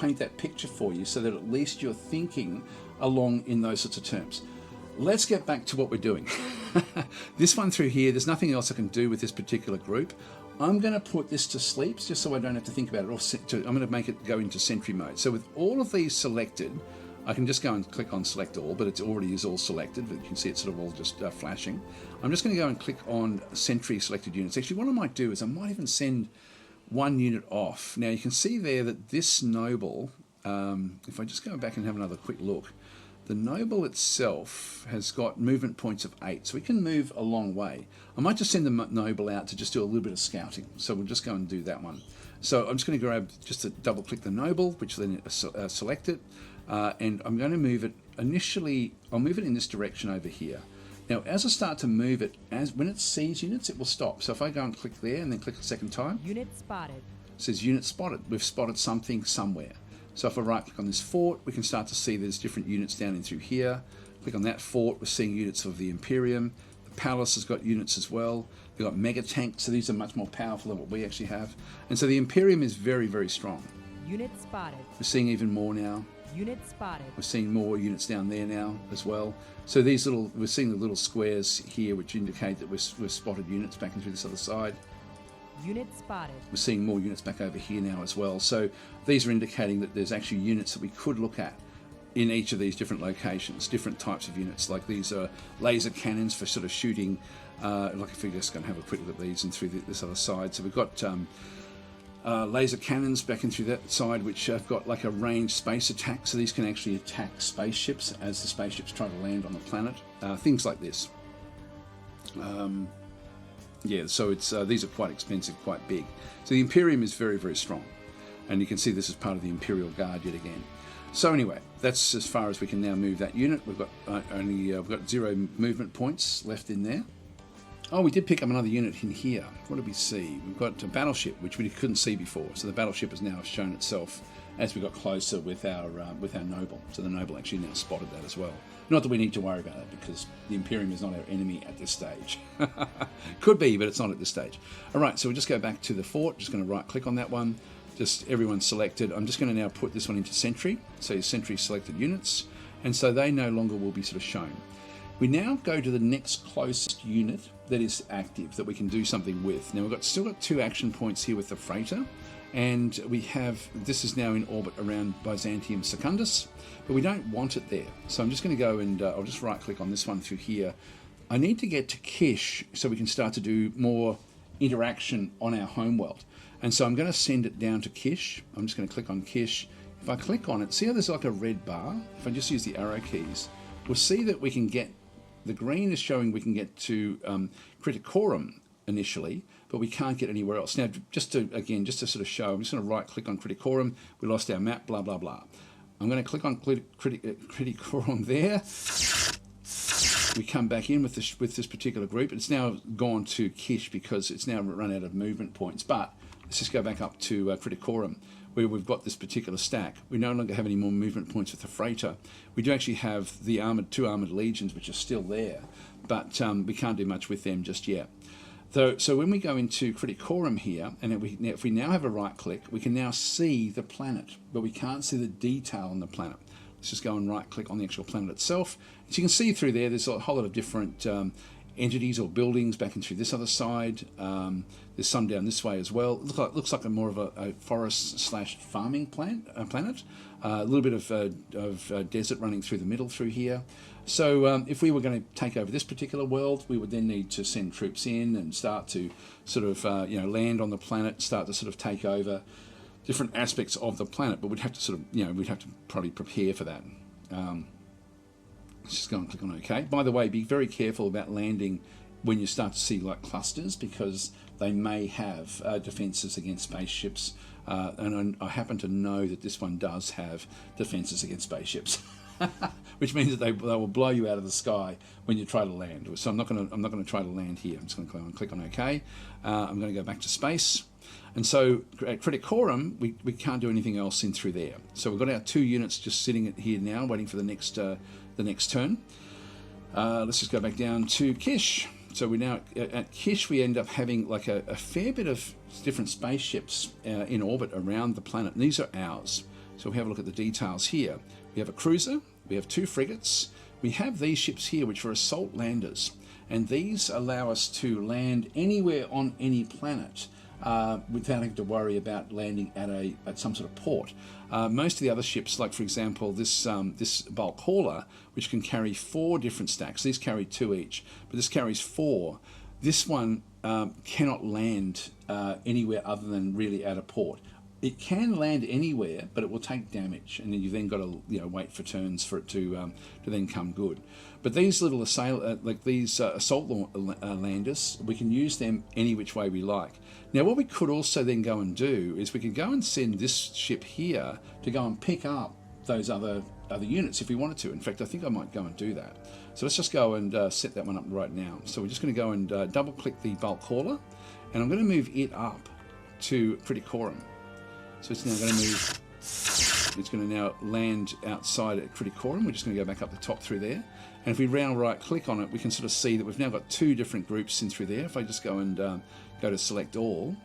paint that picture for you so that at least you're thinking along in those sorts of terms. Let's get back to what we're doing. This one through here, there's nothing else I can do with this particular group. I'm going to put this to sleep just so I don't have to think about it. I'm going to make it go into sentry mode. So with all of these selected, I can just go and click on select all, but it already is all selected. But you can see it's sort of all just flashing. I'm just going to go and click on sentry selected units. Actually, what I might do is I might even send one unit off. Now you can see there that this noble, if I just go back and have another quick look, the noble itself has got movement points of 8, so we can move a long way. I might just send the noble out to just do a little bit of scouting, so we'll just go and do that one. So I'm just going to grab, just to double click the noble, which then select it, and I'm going to move it, initially, I'll move it in this direction over here. Now, as I start to move it, when it sees units, it will stop. So if I go and click there and then click a second time, unit spotted. It says unit spotted. We've spotted something somewhere. So if I right click on this fort, we can start to see there's different units down in through here. Click on that fort, we're seeing units of the Imperium. The Palace has got units as well. They've got mega tanks, so these are much more powerful than what we actually have. And so the Imperium is very, very strong. Unit spotted. We're seeing even more now. Unit spotted. We're seeing more units down there now as well. So these little, we're seeing the little squares here, which indicate that we've spotted units back into this other side. Unit spotted. We're seeing more units back over here now as well. So these are indicating that there's actually units that we could look at in each of these different locations, different types of units. Like these are laser cannons for sort of shooting. Like if we're just going to have a quick look at these and through this other side. So we've got laser cannons back in through that side, which have got like a ranged space attack. So these can actually attack spaceships as the spaceships try to land on the planet. Things like this. Yeah, so it's these are quite expensive, quite big. So the Imperium is very, very strong. And you can see this is part of the Imperial Guard yet again. So anyway, that's as far as we can now move that unit. We've got we've got 0 movement points left in there. Oh, we did pick up another unit in here. What did we see? We've got a battleship, which we couldn't see before. So the battleship has now shown itself as we got closer with our Noble. So the Noble actually now spotted that as well. Not that we need to worry about it, because the Imperium is not our enemy at this stage. Could be, but it's not at this stage. All right, so we'll just go back to the fort. Just going to right-click on that one. Just everyone selected. I'm just going to now put this one into Sentry. So your Sentry selected units. And so they no longer will be sort of shown. We now go to the next closest unit that is active, that we can do something with. Now we've still got 2 action points here with the freighter, and we have, this is now in orbit around Byzantium Secundus, but we don't want it there. So I'm just going to go and I'll just right click on this one through here. I need to get to Kish so we can start to do more interaction on our homeworld. And so I'm going to send it down to Kish. I'm just going to click on Kish. If I click on it, see how there's like a red bar? If I just use the arrow keys, we'll see that we can get, the green is showing we can get to Criticorum initially, but we can't get anywhere else. Now, just to sort of show, I'm just going to right click on Criticorum. We lost our map, blah, blah, blah. I'm going to click on Criticorum there. We come back in with this particular group. It's now gone to Kish because it's now run out of movement points. But let's just go back up to Criticorum, where we've got this particular stack. We no longer have any more movement points with the freighter. We do actually have the 2 armoured legions, which are still there, but we can't do much with them just yet. So when we go into Criticorum here, and if we now have a right click, we can now see the planet, but we can't see the detail on the planet. Let's just go and right click on the actual planet itself. As you can see through there, there's a whole lot of different entities or buildings back and through this other side. There's some down this way as well. It looks like more of a forest/farming planet. A little bit of desert running through the middle through here. So if we were going to take over this particular world, we would then need to send troops in and start to sort of land on the planet, start to sort of take over different aspects of the planet. But we'd have to sort of we'd have to probably prepare for that. Let's just go and click on OK. By the way, be very careful about landing when you start to see like clusters, because they may have defenses against spaceships. And I happen to know that this one does have defenses against spaceships, which means that they will blow you out of the sky when you try to land. So I'm not going to try to land here. I'm just going to click on OK. I'm going to go back to space. And so at Criticorum, we can't do anything else in through there. So we've got our 2 units just sitting here now, waiting for the next turn. Let's just go back down to Kish. So we now at Kish, we end up having like a fair bit of different spaceships in orbit around the planet, and these are ours. So we have a look at the details here. We have a cruiser, we have 2 frigates, we have these ships here which are assault landers, and these allow us to land anywhere on any planet without having to worry about landing at some sort of port. Most of the other ships, like for example this bulk hauler, which can carry 4 different stacks, these carry 2 each, but this carries 4. This one cannot land anywhere other than really at a port. It can land anywhere, but it will take damage, and then you've then got to wait for turns for it to then come good. But these little assault landers, we can use them any which way we like. Now, what we could also then go and do is we could go and send this ship here to go and pick up those other units if we wanted to. In fact, I think I might go and do that. So let's just go and set that one up right now. So we're just going to go and double-click the bulk hauler, and I'm going to move it up to Criticorum. So it's now going to move it's going to now land outside at Criticorum. We're just going to go back up the top through there. And if we round right click on it, we can sort of see that we've now got 2 different groups in through there. If I just go and go to select all,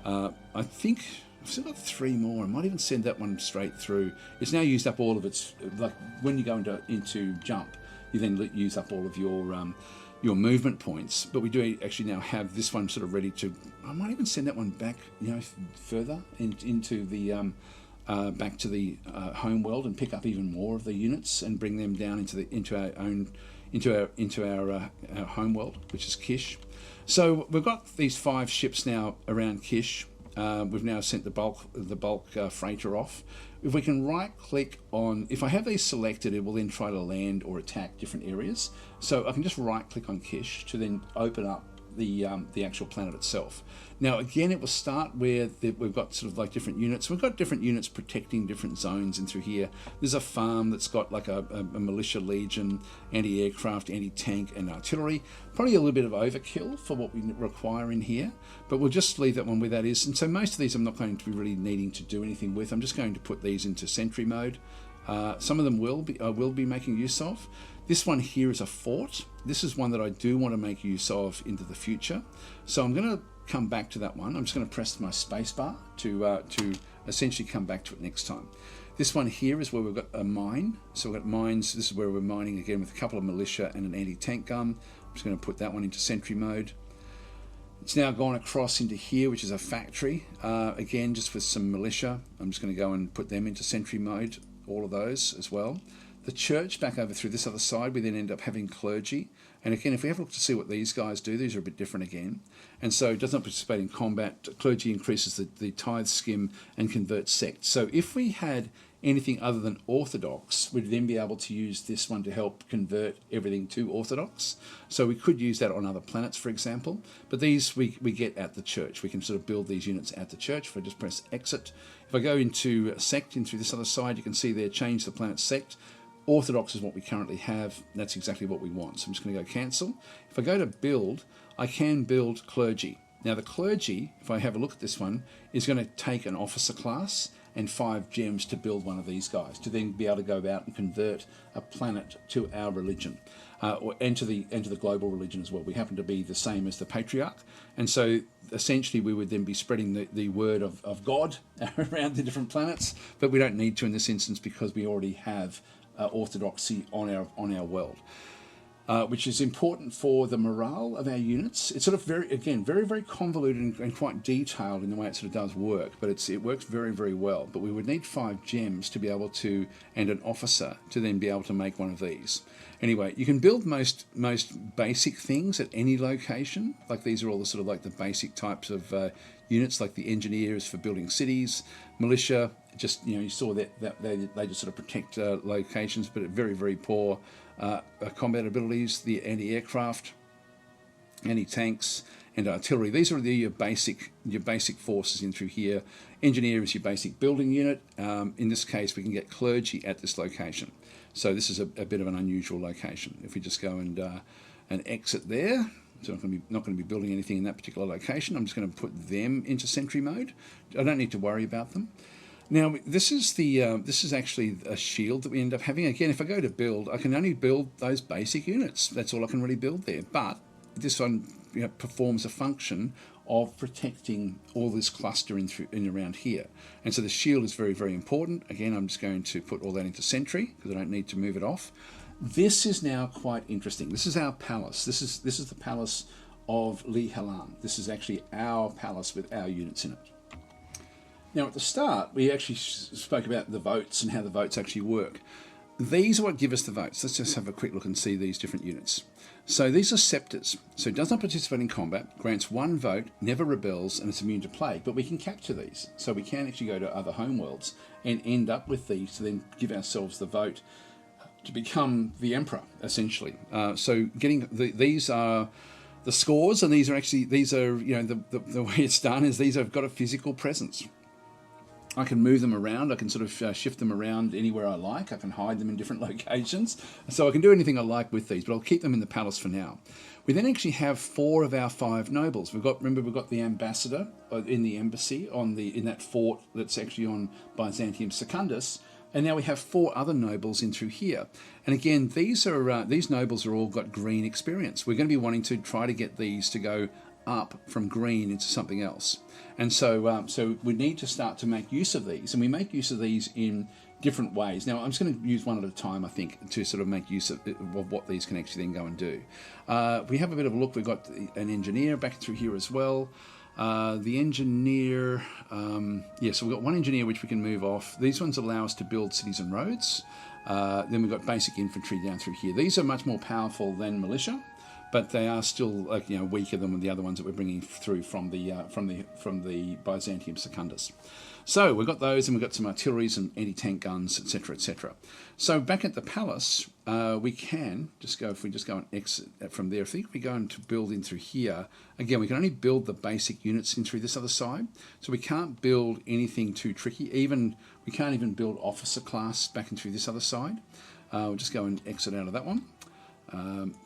I think I've still got 3 more. I might even send that one straight through. It's now used up all of its, like when you go into jump, you then use up all of your movement points. But we do actually now have this one sort of ready to, I might even send that one back, further into the, back to the home world and pick up even more of the units and bring them down into our home world, which is Kish. So we've got these 5 ships now around Kish. We've now sent the bulk freighter off. If we can right click on, if I have these selected, it will then try to land or attack different areas. So I can just right click on Kish to then open up the actual planet itself. Now again, it will start where we've got sort of like different units. We've got different units protecting different zones in through here. There's a farm that's got like a militia legion, anti-aircraft, anti-tank and artillery. Probably a little bit of overkill for what we require in here, but we'll just leave that one where that is. And so most of these I'm not going to be really needing to do anything with. I'm just going to put these into sentry mode. Some of them will be making use of. This one here is a fort. This is one that I do want to make use of into the future. So I'm going to come back to that one. I'm just going to press my space bar to essentially come back to it next time. This one here is where we've got a mine. So we've got mines. This is where we're mining again with a couple of militia and an anti-tank gun. I'm just going to put that one into sentry mode. It's now gone across into here, which is a factory. Again, just with some militia. I'm just going to go and put them into sentry mode, all of those as well. The church back over through this other side, we then end up having clergy. And again, if we have a look to see what these guys do, these are a bit different again. And so it does not participate in combat. Clergy increases the tithe skim and converts sects. So if we had anything other than Orthodox, we'd then be able to use this one to help convert everything to Orthodox. So we could use that on other planets, for example. But these we get at the church. We can sort of build these units at the church. If I just press exit. If I go into sect, in through this other side, you can see there, change the planet sect. Orthodox is what we currently have. That's exactly what we want. So I'm just going to go cancel. If I go to build, I can build clergy. Now the clergy, if I have a look at this one, is going to take an officer class and 5 gems to build one of these guys, to then be able to go about and convert a planet to our religion, and to the global religion as well. We happen to be the same as the Patriarch, and so essentially we would then be spreading the word of God around the different planets, but we don't need to in this instance because we already have orthodoxy on our world. Which is important for the morale of our units. It's sort of very, very convoluted and quite detailed in the way it sort of does work, but it works very, very well. But we would need 5 gems to be able to, and an officer to then be able to make one of these. Anyway, you can build most basic things at any location. Like these are all the sort of like the basic types of units, like the engineers for building cities, militia. Just you saw that they just sort of protect locations, but at very, very poor combat abilities. The anti-aircraft, anti-tanks, and artillery. These are your basic forces in through here. Engineer is your basic building unit. In this case, we can get clergy at this location. So this is a bit of an unusual location. If we just go and exit there, so I'm not going to be building anything in that particular location. I'm just going to put them into sentry mode. I don't need to worry about them. Now this is actually a shield that we end up having. Again, if I go to build, I can only build those basic units. That's all I can really build there. But this one performs a function of protecting all this cluster in around here. And so the shield is very, very important. Again, I'm just going to put all that into sentry because I don't need to move it off. This is now quite interesting. This is our palace. This is the palace of Li-Halan. This is actually our palace with our units in it. Now at the start, we actually spoke about the votes and how the votes actually work. These are what give us the votes. Let's just have a quick look and see these different units. So these are scepters. So it does not participate in combat, grants 1 vote, never rebels, and it's immune to plague. But we can capture these. So we can actually go to other homeworlds and end up with these to then give ourselves the vote to become the emperor, essentially. So getting these are the scores, and these are the way it's done is these have got a physical presence. I can move them around. I can sort of shift them around anywhere I like. I can hide them in different locations. So I can do anything I like with these, but I'll keep them in the palace for now. We then actually have 4 of our 5 nobles. Remember we've got the ambassador in the embassy in that fort that's actually on Byzantium Secundus. And now we have 4 other nobles in through here. And again, these nobles are all got green experience. We're going to be wanting to try to get these to go up from green into something else. And so we need to start to make use of these. And we make use of these in different ways. Now, I'm just going to use one at a time, I think, to sort of make use of what these can actually then go and do. We have a bit of a look. We've got an engineer back through here as well. The engineer, so we've got one engineer which we can move off. These ones allow us to build cities and roads. Then we've got basic infantry down through here. These are much more powerful than militia, but they are still weaker than the other ones that we're bringing through from the Byzantium Secundus. So we've got those, and we've got some artilleries and anti-tank guns, etc., etc. So back at the palace, we can just go, if we just go and exit from there, I think we go into build in through here. Again, we can only build the basic units in through this other side. So we can't build anything too tricky. We can't even build officer class back in through this other side. We'll just go and exit out of that one.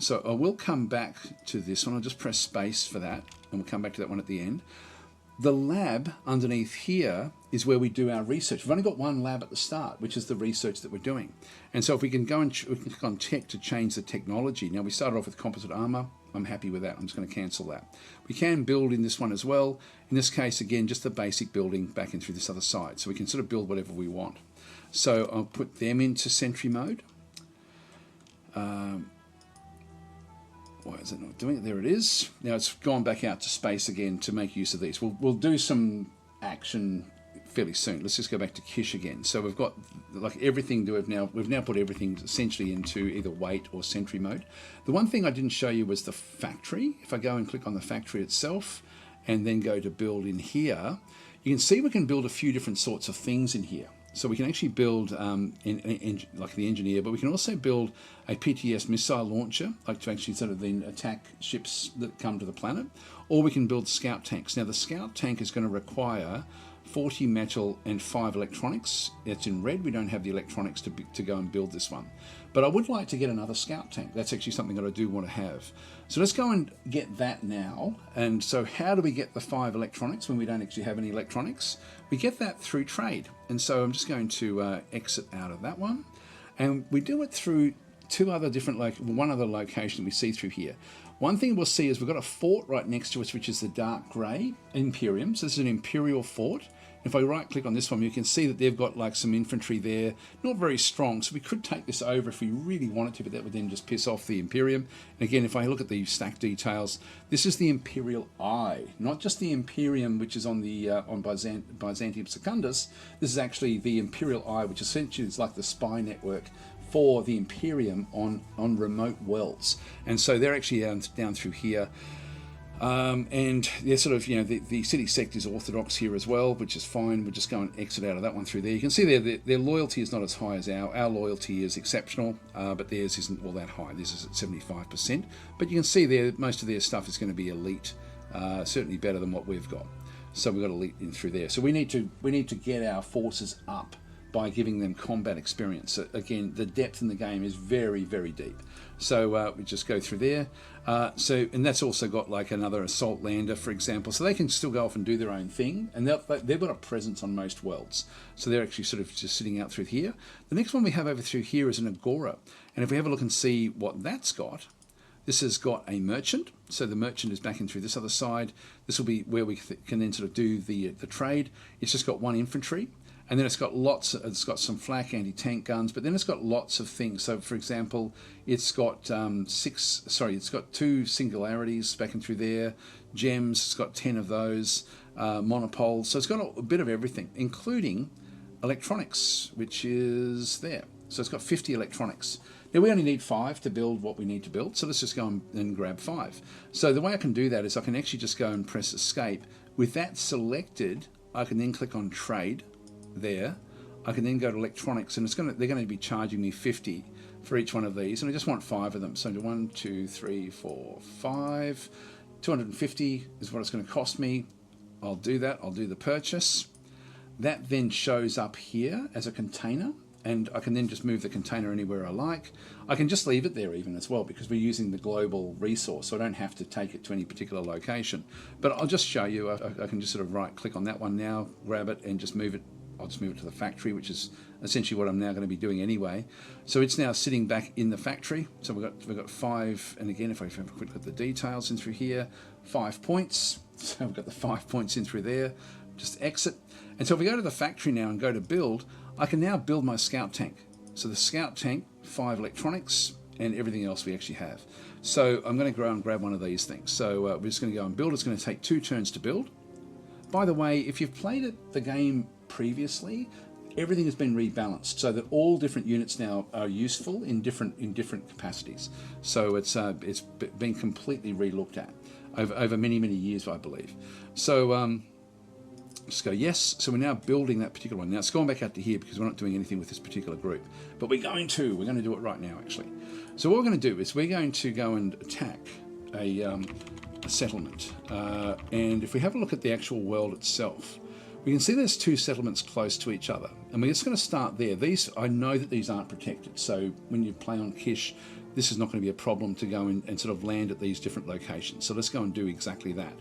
So I will come back to this one. I'll just press space for that, and we'll come back to that one at the end. The lab underneath here is where we do our research. We've only got one lab at the start, which is the research that we're doing. And so if we can go and we can click on tech to change the technology. Now we started off with composite armor. I'm happy with that. I'm just going to cancel that. We can build in this one as well. In this case, again, just the basic building back in through this other side. So we can sort of build whatever we want. So I'll put them into sentry mode. Why is it not doing it? There it is. Now it's gone back out to space again to make use of these. We'll do some action fairly soon. Let's just go back to Kish again. So we've got like everything we've now put everything essentially into either wait or sentry mode. The one thing I didn't show you was the factory. If I go and click on the factory itself and then go to build in here, you can see we can build a few different sorts of things in here. So we can actually build like the engineer, but we can also build a PTS missile launcher, like to actually sort of then attack ships that come to the planet, or we can build scout tanks. Now the scout tank is going to require 40 metal and 5 electronics. It's in red. We don't have the electronics to go and build this one. But I would like to get another scout tank. That's actually something that I do want to have. So let's go and get that now. And so how do we get the 5 electronics when we don't actually have any electronics? We get that through trade. And so I'm just going to exit out of that one. And we do it through one other location we see through here. One thing we'll see is we've got a fort right next to us, which is the dark grey Imperium. So this is an Imperial fort. If I right click on this one, you can see that they've got like some infantry there, not very strong. So we could take this over if we really wanted to, but that would then just piss off the Imperium. And again, if I look at the stack details, this is the Imperial Eye, not just the Imperium, which is on the Byzantium Secundus. This is actually the Imperial Eye, which essentially is like the spy network for the Imperium on remote worlds. And so they're actually down through here. And they're sort of, the city sect is orthodox here as well, which is fine. We'll just go and exit out of that one through there. You can see there their loyalty is not as high as our loyalty is exceptional, but theirs isn't all that high. This is at 75%. But you can see there most of their stuff is going to be elite, certainly better than what we've got. So we've got elite in through there. So we need to get our forces up by giving them combat experience. So again, the depth in the game is very, very deep. So we just go through there. And that's also got like another assault lander, for example. So they can still go off and do their own thing. And they've got a presence on most worlds. So they're actually sort of just sitting out through here. The next one we have over through here is an Agora. And if we have a look and see what that's got, this has got a merchant. So the merchant is back in through this other side. This will be where we can then sort of do the trade. It's just got 1 infantry. And then it's got some flak anti-tank guns, but then it's got lots of things. So, for example, it's got 2 singularities back in through there, gems, it's got 10 of those, monopoles. So it's got a bit of everything, including electronics, which is there. So it's got 50 electronics. Now, we only need 5 to build what we need to build, so let's just go and grab 5. So the way I can do that is I can actually just go and press escape. With that selected, I can then click on trade. There, I can then go to electronics, and they're going to be charging me 50 for each one of these, and I just want 5 of them. So 1, 2, 3, 4, 5, 250 is what it's going to cost me. I'll do that. I'll do the purchase. That then shows up here as a container, and I can then just move the container anywhere I like. I can just leave it there even as well, because we're using the global resource, so I don't have to take it to any particular location. But I'll just show you. I can just sort of right click on that one now, grab it, and just move it. I'll just move it to the factory, which is essentially what I'm now going to be doing anyway. So it's now sitting back in the factory. So we've got 5, and again, if I have a quick look at the details in through here, 5 points. So we've got the 5 points in through there. Just exit. And so if we go to the factory now and go to build, I can now build my scout tank. So the scout tank, 5 electronics, and everything else we actually have. So I'm going to go and grab one of these things. So we're just going to go and build. It's going to take 2 turns to build. By the way, if you've played the game previously, everything has been rebalanced so that all different units now are useful in different capacities. So it's been completely relooked at over many years, I believe. So just go yes. So we're now building that particular one. Now it's gone back out to here because we're not doing anything with this particular group, but we're going to do it right now actually. So what we're going to do is we're going to go and attack a settlement, and if we have a look at the actual world itself, we can see there's 2 settlements close to each other, and we're just going to start there. I know that these aren't protected, so when you play on Kish, this is not going to be a problem to go and sort of land at these different locations. So let's go and do exactly that.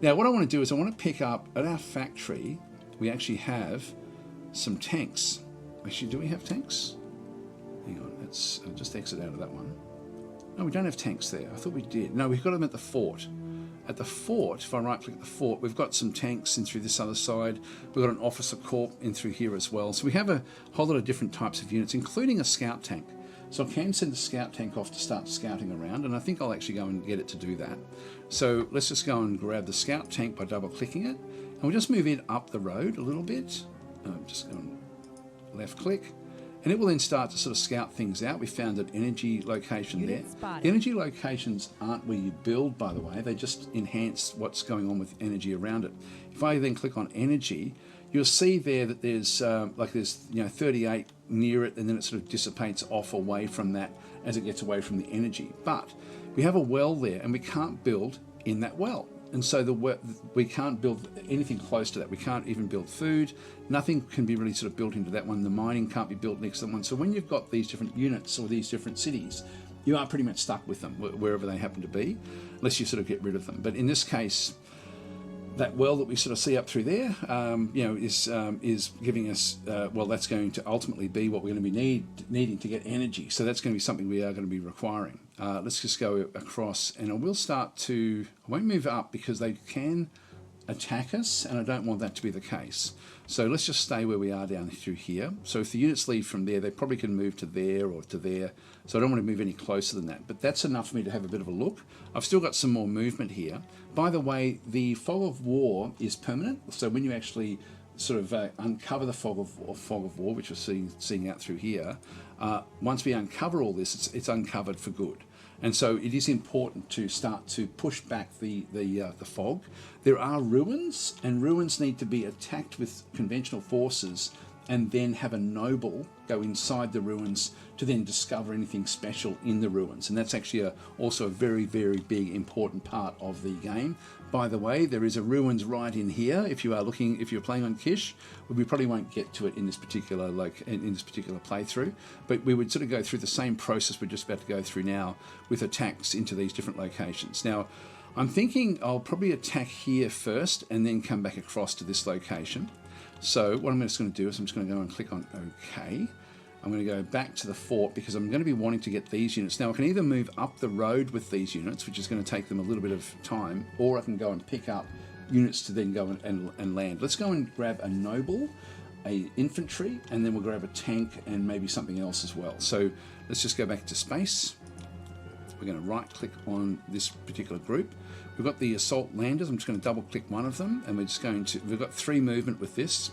Now what I want to do is I want to pick up at our factory, we actually have some tanks. Actually, do we have tanks? Hang on, let's just exit out of that one. No, we don't have tanks there. I thought we did. No, we've got them at the fort. At the fort, if I right click the fort, we've got some tanks in through this other side. We've got an officer corps in through here as well. So we have a whole lot of different types of units, including a scout tank. So I can send the scout tank off to start scouting around, and I think I'll actually go and get it to do that. So let's just go and grab the scout tank by double clicking it, and we'll just move it up the road a little bit. Just go and left click, and it will then start to sort of scout things out. We found an energy location there. The energy locations aren't where you build, by the way. They just enhance what's going on with energy around it. If I then click on energy, you'll see there that there's 38 near it, and then it sort of dissipates off away from that as it gets away from the energy. But we have a well there, and we can't build in that well. And so we can't build anything close to that. We can't even build food. Nothing can be really sort of built into that one. The mining can't be built next to that one. So when you've got these different units or these different cities, you are pretty much stuck with them wherever they happen to be, unless you sort of get rid of them. But in this case, that well that we sort of see up through there, is giving us, that's going to ultimately be what we're going to be needing to get energy. So that's going to be something we are going to be requiring. Let's just go across, and I will start to, I won't move up because they can attack us, and I don't want that to be the case. So let's just stay where we are down through here. So if the units leave from there, they probably can move to there or to there. So I don't want to move any closer than that, but that's enough for me to have a bit of a look. I've still got some more movement here. By the way, the fog of war is permanent. So when you actually sort of uncover the fog of war, which we're seeing out through here, once we uncover all this, it's uncovered for good. And so it is important to start to push back the fog. There are ruins, and ruins need to be attacked with conventional forces, and then have a noble go inside the ruins to then discover anything special in the ruins. And that's actually also a very, very big, important part of the game. By the way, there is a ruins right in here. If you're playing on Kish, we probably won't get to it in this particular playthrough, but we would sort of go through the same process we're just about to go through now with attacks into these different locations. Now, I'm thinking I'll probably attack here first and then come back across to this location. So what I'm just going to do is I'm just going to go and click on OK. I'm going to go back to the fort because I'm going to be wanting to get these units. Now I can either move up the road with these units, which is going to take them a little bit of time, or I can go and pick up units to then go and land. Let's go and grab a noble, a infantry, and then we'll grab a tank and maybe something else as well. So let's just go back to space. We're going to right click on this particular group. We've got the assault landers. I'm just going to double click one of them, and we've got 3 movement with this.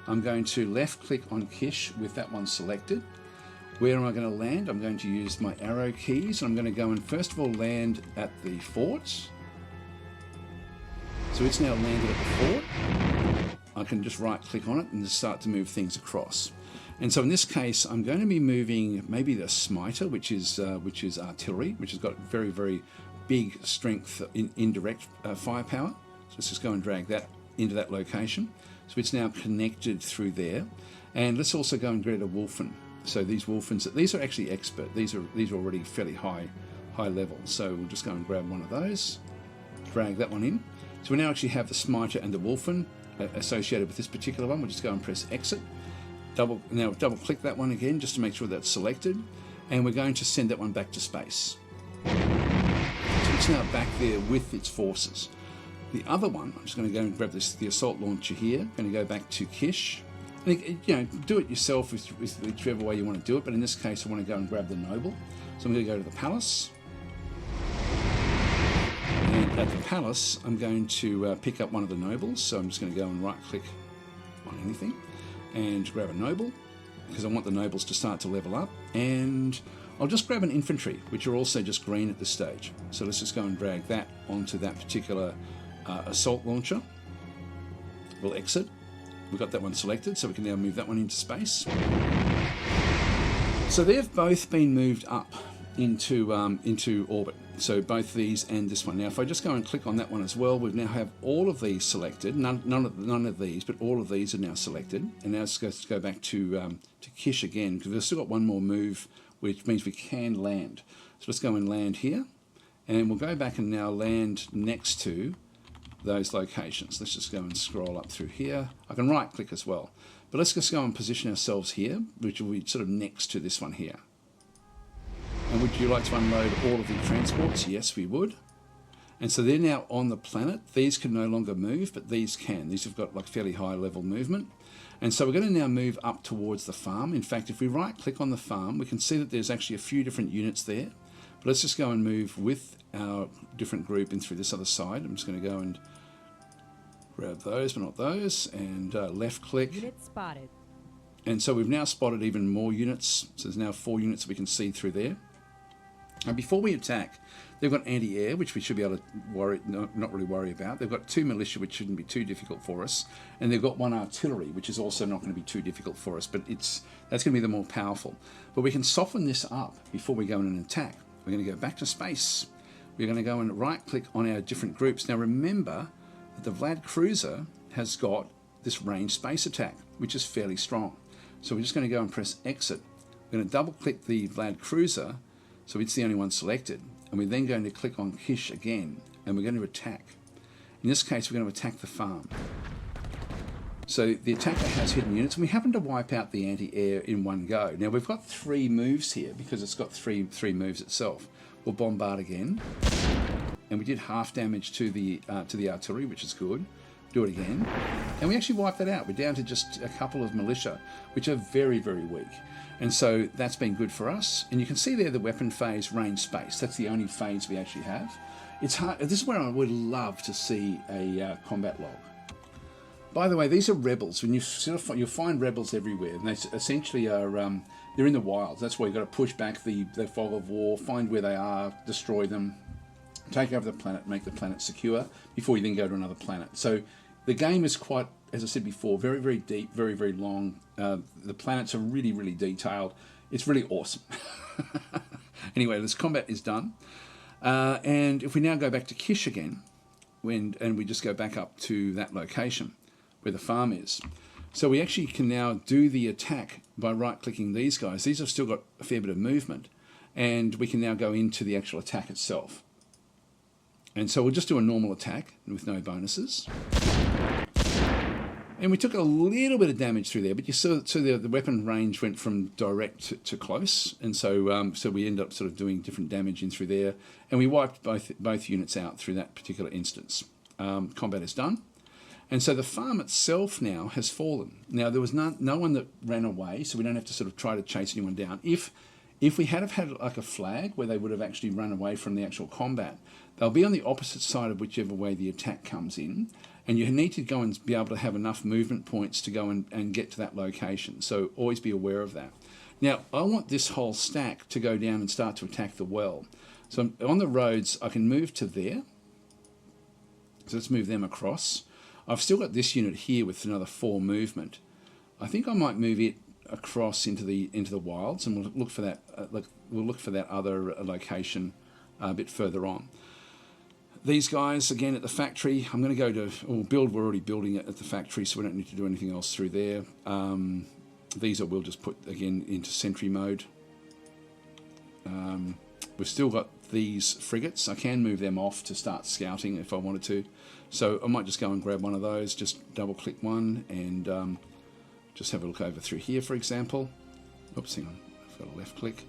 I'm going to left click on Kish with that one selected. Where am I going to land? I'm going to use my arrow keys. I'm going to go and first of all land at the fort. So it's now landed at the fort. I can just right click on it and just start to move things across. And so in this case, I'm going to be moving maybe the smiter, which is artillery, which has got very, very big strength in indirect firepower. So let's just go and drag that into that location. So it's now connected through there. And let's also go and get a Wolfen. So these Wolfens, these are actually expert. These are already fairly high level. So we'll just go and grab one of those, drag that one in. So we now actually have the smiter and the Wolfen associated with this particular one. We'll just go and press exit. double click that one again just to make sure that's selected, and we're going to send that one back to space. So it's now back there with its forces. The other one, I'm just going to go and grab the assault launcher here. I'm going to go back to Kish. And, do it yourself with whichever way you want to do it, but in this case I want to go and grab the noble. So I'm going to go to the palace. And at the palace, I'm going to pick up one of the nobles. So I'm just going to go and right click on anything and grab a noble, because I want the nobles to start to level up. And I'll just grab an infantry, which are also just green at this stage. So let's just go and drag that onto that particular assault launcher. We'll exit. We've got that one selected, so we can now move that one into space. So they've both been moved up into orbit. So both these and this one. Now, if I just go and click on that one as well, we now have all of these selected. None of these, but all of these are now selected. And now let's go back to Kish again, because we've still got one more move, which means we can land. So let's go and land here, and we'll go back and now land next to those locations. Let's just go and scroll up through here. I can right click as well, but let's just go and position ourselves here, which will be sort of next to this one here. And would you like to unload all of the transports? Yes, we would. And so they're now on the planet. These can no longer move, but these can. These have got like fairly high level movement. And so we're going to now move up towards the farm. In fact, if we right click on the farm, we can see that there's actually a few different units there. But let's just go and move with our different group in through this other side. I'm just going to go and grab those, but not those, and left click. Unit spotted. And so we've now spotted even more units. So there's now 4 units we can see through there. And before we attack, they've got anti-air, which we should be able to not really worry about. They've got 2 militia, which shouldn't be too difficult for us. And they've got 1 artillery, which is also not going to be too difficult for us, but that's going to be the more powerful. But we can soften this up before we go in and attack. We're going to go back to space. We're going to go and right-click on our different groups. Now remember that the Vlad Cruiser has got this ranged space attack, which is fairly strong. So we're just going to go and press exit. We're going to double-click the Vlad Cruiser, so it's the only one selected. And we're then going to click on Kish again, and we're going to attack. In this case, we're going to attack the farm. So the attacker has hidden units, and we happen to wipe out the anti-air in one go. Now we've got 3 moves here, because it's got three moves itself. We'll bombard again, and we did half damage to the artillery, which is good. Do it again, and we actually wiped that out. We're down to just a couple of militia, which are very, very weak. And so that's been good for us. And you can see there the weapon phase, range space. That's the only phase we actually have. It's hard. This is where I would love to see a combat log. By the way, these are rebels. When you'll find rebels everywhere, and they essentially are they're in the wilds. That's why you've got to push back the fog of war, find where they are, destroy them, take over the planet, make the planet secure before you then go to another planet. So the game is quite, as I said before, very, very deep, very, very long. The planets are really, really detailed. It's really awesome. Anyway, this combat is done. And if we now go back to Kish again, and we just go back up to that location where the farm is. So we actually can now do the attack by right-clicking these guys. These have still got a fair bit of movement. And we can now go into the actual attack itself. And so we'll just do a normal attack with no bonuses. And we took a little bit of damage through there, but you saw the weapon range went from direct to close, and so we end up sort of doing different damage in through there, and we wiped both units out through that particular instance. Combat is done, and so the farm itself now has fallen. Now there was no one that ran away, so we don't have to sort of try to chase anyone down. If we had like a flag where they would have actually run away from the actual combat, they'll be on the opposite side of whichever way the attack comes in. And you need to go and be able to have enough movement points to go and get to that location. So always be aware of that. Now, I want this whole stack to go down and start to attack the well. So on the roads, I can move to there. So let's move them across. I've still got this unit here with another 4 movement. I think I might move it across into the wilds, and we'll look for that. We'll look for that other location a bit further on. These guys, again, at the factory, I'm going to go to build. We're already building it at the factory, so we don't need to do anything else through there. These we'll just put, again, into sentry mode. We've still got these frigates. I can move them off to start scouting if I wanted to. So I might just go and grab one of those, just double-click one, and just have a look over through here, for example. Oops, hang on, I've got a left click.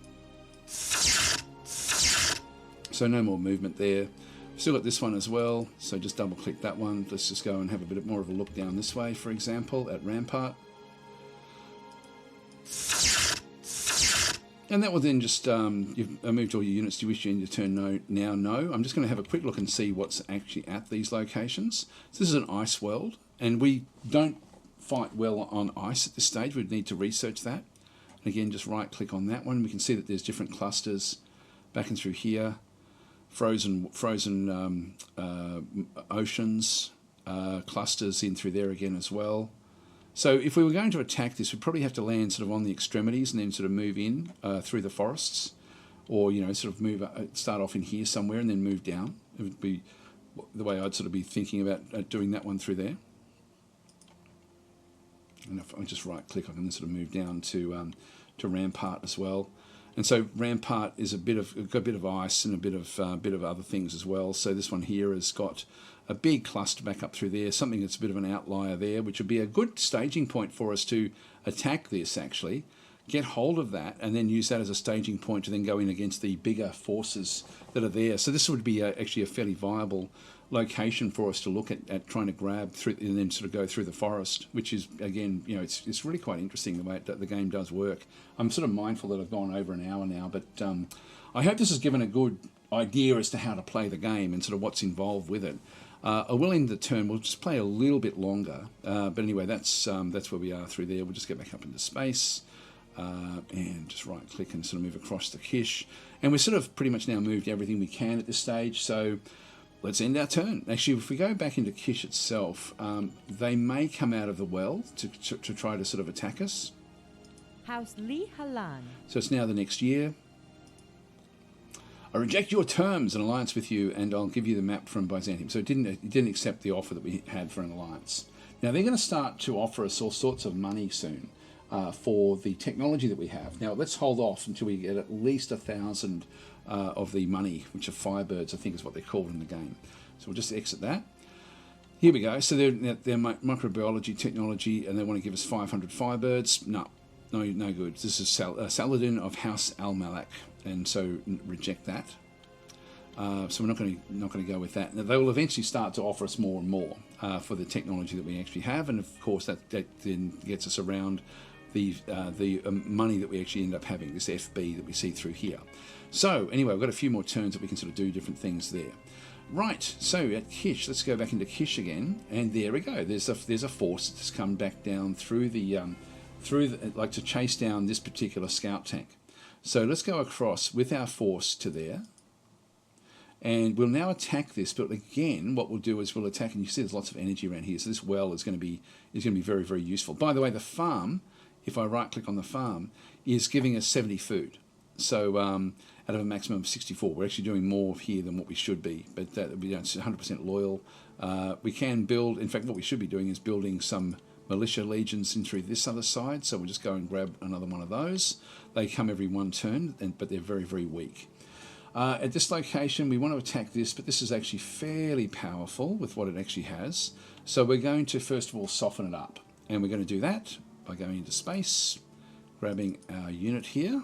So no more movement there. Still got this one as well, so just double click that one. Let's just go and have a bit more of a look down this way, for example, at Rampart. And that will then just, you've moved all your units. Do you wish you end your turn? No, now no. I'm just going to have a quick look and see what's actually at these locations. So this is an ice world, and we don't fight well on ice at this stage. We'd need to research that. And again, just right click on that one. We can see that there's different clusters back and through here. Frozen oceans, clusters in through there again as well. So if we were going to attack this, we'd probably have to land sort of on the extremities and then sort of move in through the forests, or sort of move start off in here somewhere and then move down. It would be the way I'd sort of be thinking about doing that one through there. And if I just right click, I can then sort of move down to Rampart as well. And so Rampart is got a bit of ice and a bit of other things as well. So this one here has got a big cluster back up through there, something that's a bit of an outlier there, which would be a good staging point for us to attack this actually, get hold of that, and then use that as a staging point to then go in against the bigger forces that are there. So this would be actually a fairly viable location for us to look at trying to grab through and then sort of go through the forest, which is, again, it's really quite interesting the way the game does work. I'm sort of mindful that I've gone over an hour now, but I hope this has given a good idea as to how to play the game and sort of what's involved with it. I will end the turn. We'll just play a little bit longer, but anyway, that's where we are through there. We'll just get back up into space and just right click and sort of move across the Kish, and we've sort of pretty much now moved everything we can at this stage. So let's end our turn. Actually, if we go back into Kish itself, they may come out of the well to try to sort of attack us. House Li Halan. So it's now the next year. I reject your terms, an alliance with you, and I'll give you the map from Byzantium. So it didn't accept the offer that we had for an alliance. Now they're going to start to offer us all sorts of money soon for the technology that we have. Now let's hold off until we get at least 1,000 of the money, which are Firebirds, I think is what they're called in the game. So we'll just exit that. Here we go. So they're microbiology technology, and they want to give us 500 Firebirds. No good. This is Saladin of House Al-Malak, and so reject that. So we're not going to go with that. Now, they will eventually start to offer us more and more for the technology that we actually have, and of course that then gets us around the money that we actually end up having, this FB that we see through here. So anyway, we've got a few more turns that we can sort of do different things there. Right, so at Kish, let's go back into Kish again, and there we go. There's a force that's come back down through like to chase down this particular scout tank. So let's go across with our force to there, and we'll now attack this. But again, what we'll do is we'll attack, and you see there's lots of energy around here. So this well is going to be very, very useful. By the way, the farm, if I right click on the farm, is giving us 70 food. So out of a maximum of 64, we're actually doing more here than what we should be. But it's 100% loyal. We can build. In fact, what we should be doing is building some militia legions in through this other side. So we'll just go and grab another one of those. They come every one turn, but they're very, very weak. At this location, we want to attack this, but this is actually fairly powerful with what it actually has. So we're going to, first of all, soften it up. And we're going to do that by going into space, grabbing our unit here.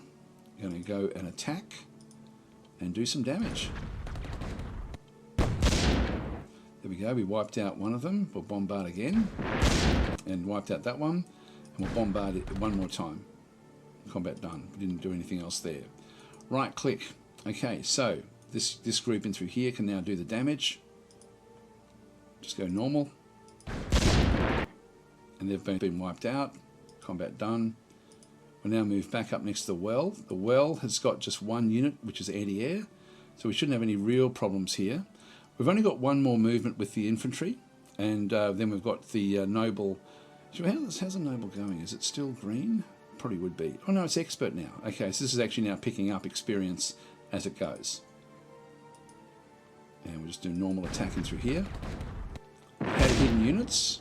We're going to go and attack and do some damage. There we go. We wiped out one of them. We'll bombard again. And wiped out that one. And we'll bombard it one more time. Combat done. We didn't do anything else there. Right click. Okay, so this group in through here can now do the damage. Just go normal. And they've been wiped out. Combat done. We'll now move back up next to the well. The well has got just one unit, which is anti-air. So we shouldn't have any real problems here. We've only got one more movement with the infantry. And then we've got the noble. How's the noble going? Is it still green? Probably would be. Oh no, it's expert now. Okay, so this is actually now picking up experience as it goes. And we'll just do normal attacking through here. We had hidden units,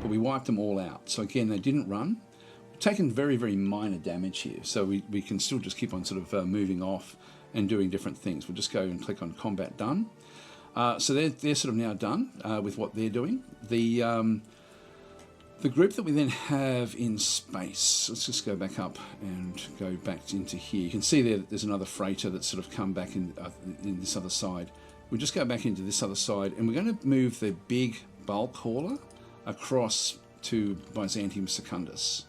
but we wiped them all out. So again, they didn't run. We've taken very, very minor damage here. So we can still just keep on sort of moving off and doing different things. We'll just go and click on combat done. So they're sort of now done with what they're doing. The group that we then have in space, let's just go back up and go back into here. You can see there that there's another freighter that's sort of come back in this other side. We'll just go back into this other side, and we're going to move the big bulk hauler across to Byzantium Secundus.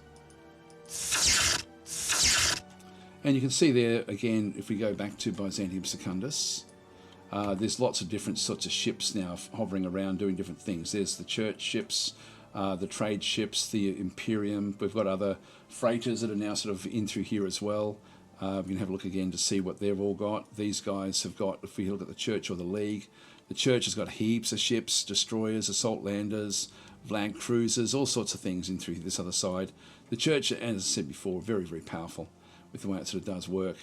And you can see there, again, if we go back to Byzantium Secundus, there's lots of different sorts of ships now hovering around doing different things. There's the church ships, the trade ships, the Imperium. We've got other freighters that are now sort of in through here as well. We can have a look again to see what they've all got. These guys have got, if we look at the church or the League, the church has got heaps of ships, destroyers, assault landers, flag cruisers, all sorts of things in through this other side. The church, as I said before, very, very powerful with the way it sort of does work.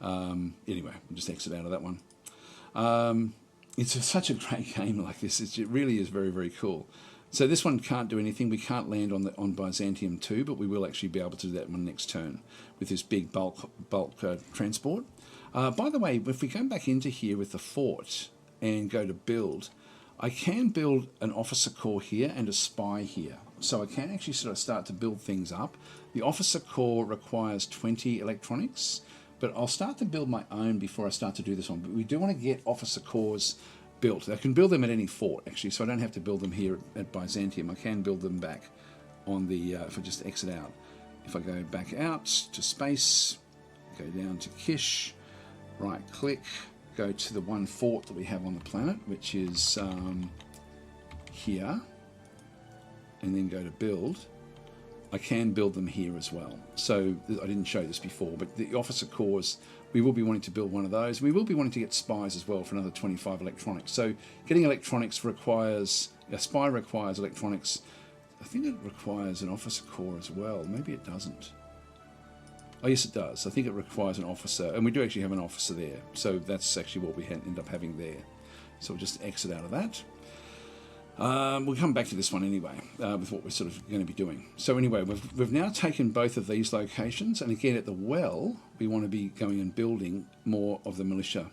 Anyway, we'll just exit out of that one. It's such a great game like this. It really is very, very cool. So this one can't do anything. We can't land on Byzantium 2, but we will actually be able to do that one next turn with this big bulk transport. By the way, if we come back into here with the fort and go to build, I can build an officer corps here and a spy here. So I can actually sort of start to build things up. The officer corps requires 20 electronics, but I'll start to build my own before I start to do this one. But we do want to get officer corps built. I can build them at any fort, actually, so I don't have to build them here at Byzantium. I can build them back on the, if I just exit out. If I go back out to space, go down to Kish, right click, go to the one fort that we have on the planet, which is here, and then go to build. I can build them here as well. So I didn't show this before, but the officer corps, we will be wanting to build one of those. We will be wanting to get spies as well for another 25 electronics. So getting electronics requires, a spy requires electronics. I think it requires an officer corps as well. Maybe it doesn't. Oh yes, it does. I think it requires an officer, and we do actually have an officer there. So that's actually what we end up having there. So we'll just exit out of that. We'll come back to this one anyway, with what we're sort of going to be doing. So anyway, we've now taken both of these locations, and again at the well, we want to be going and building more of the militia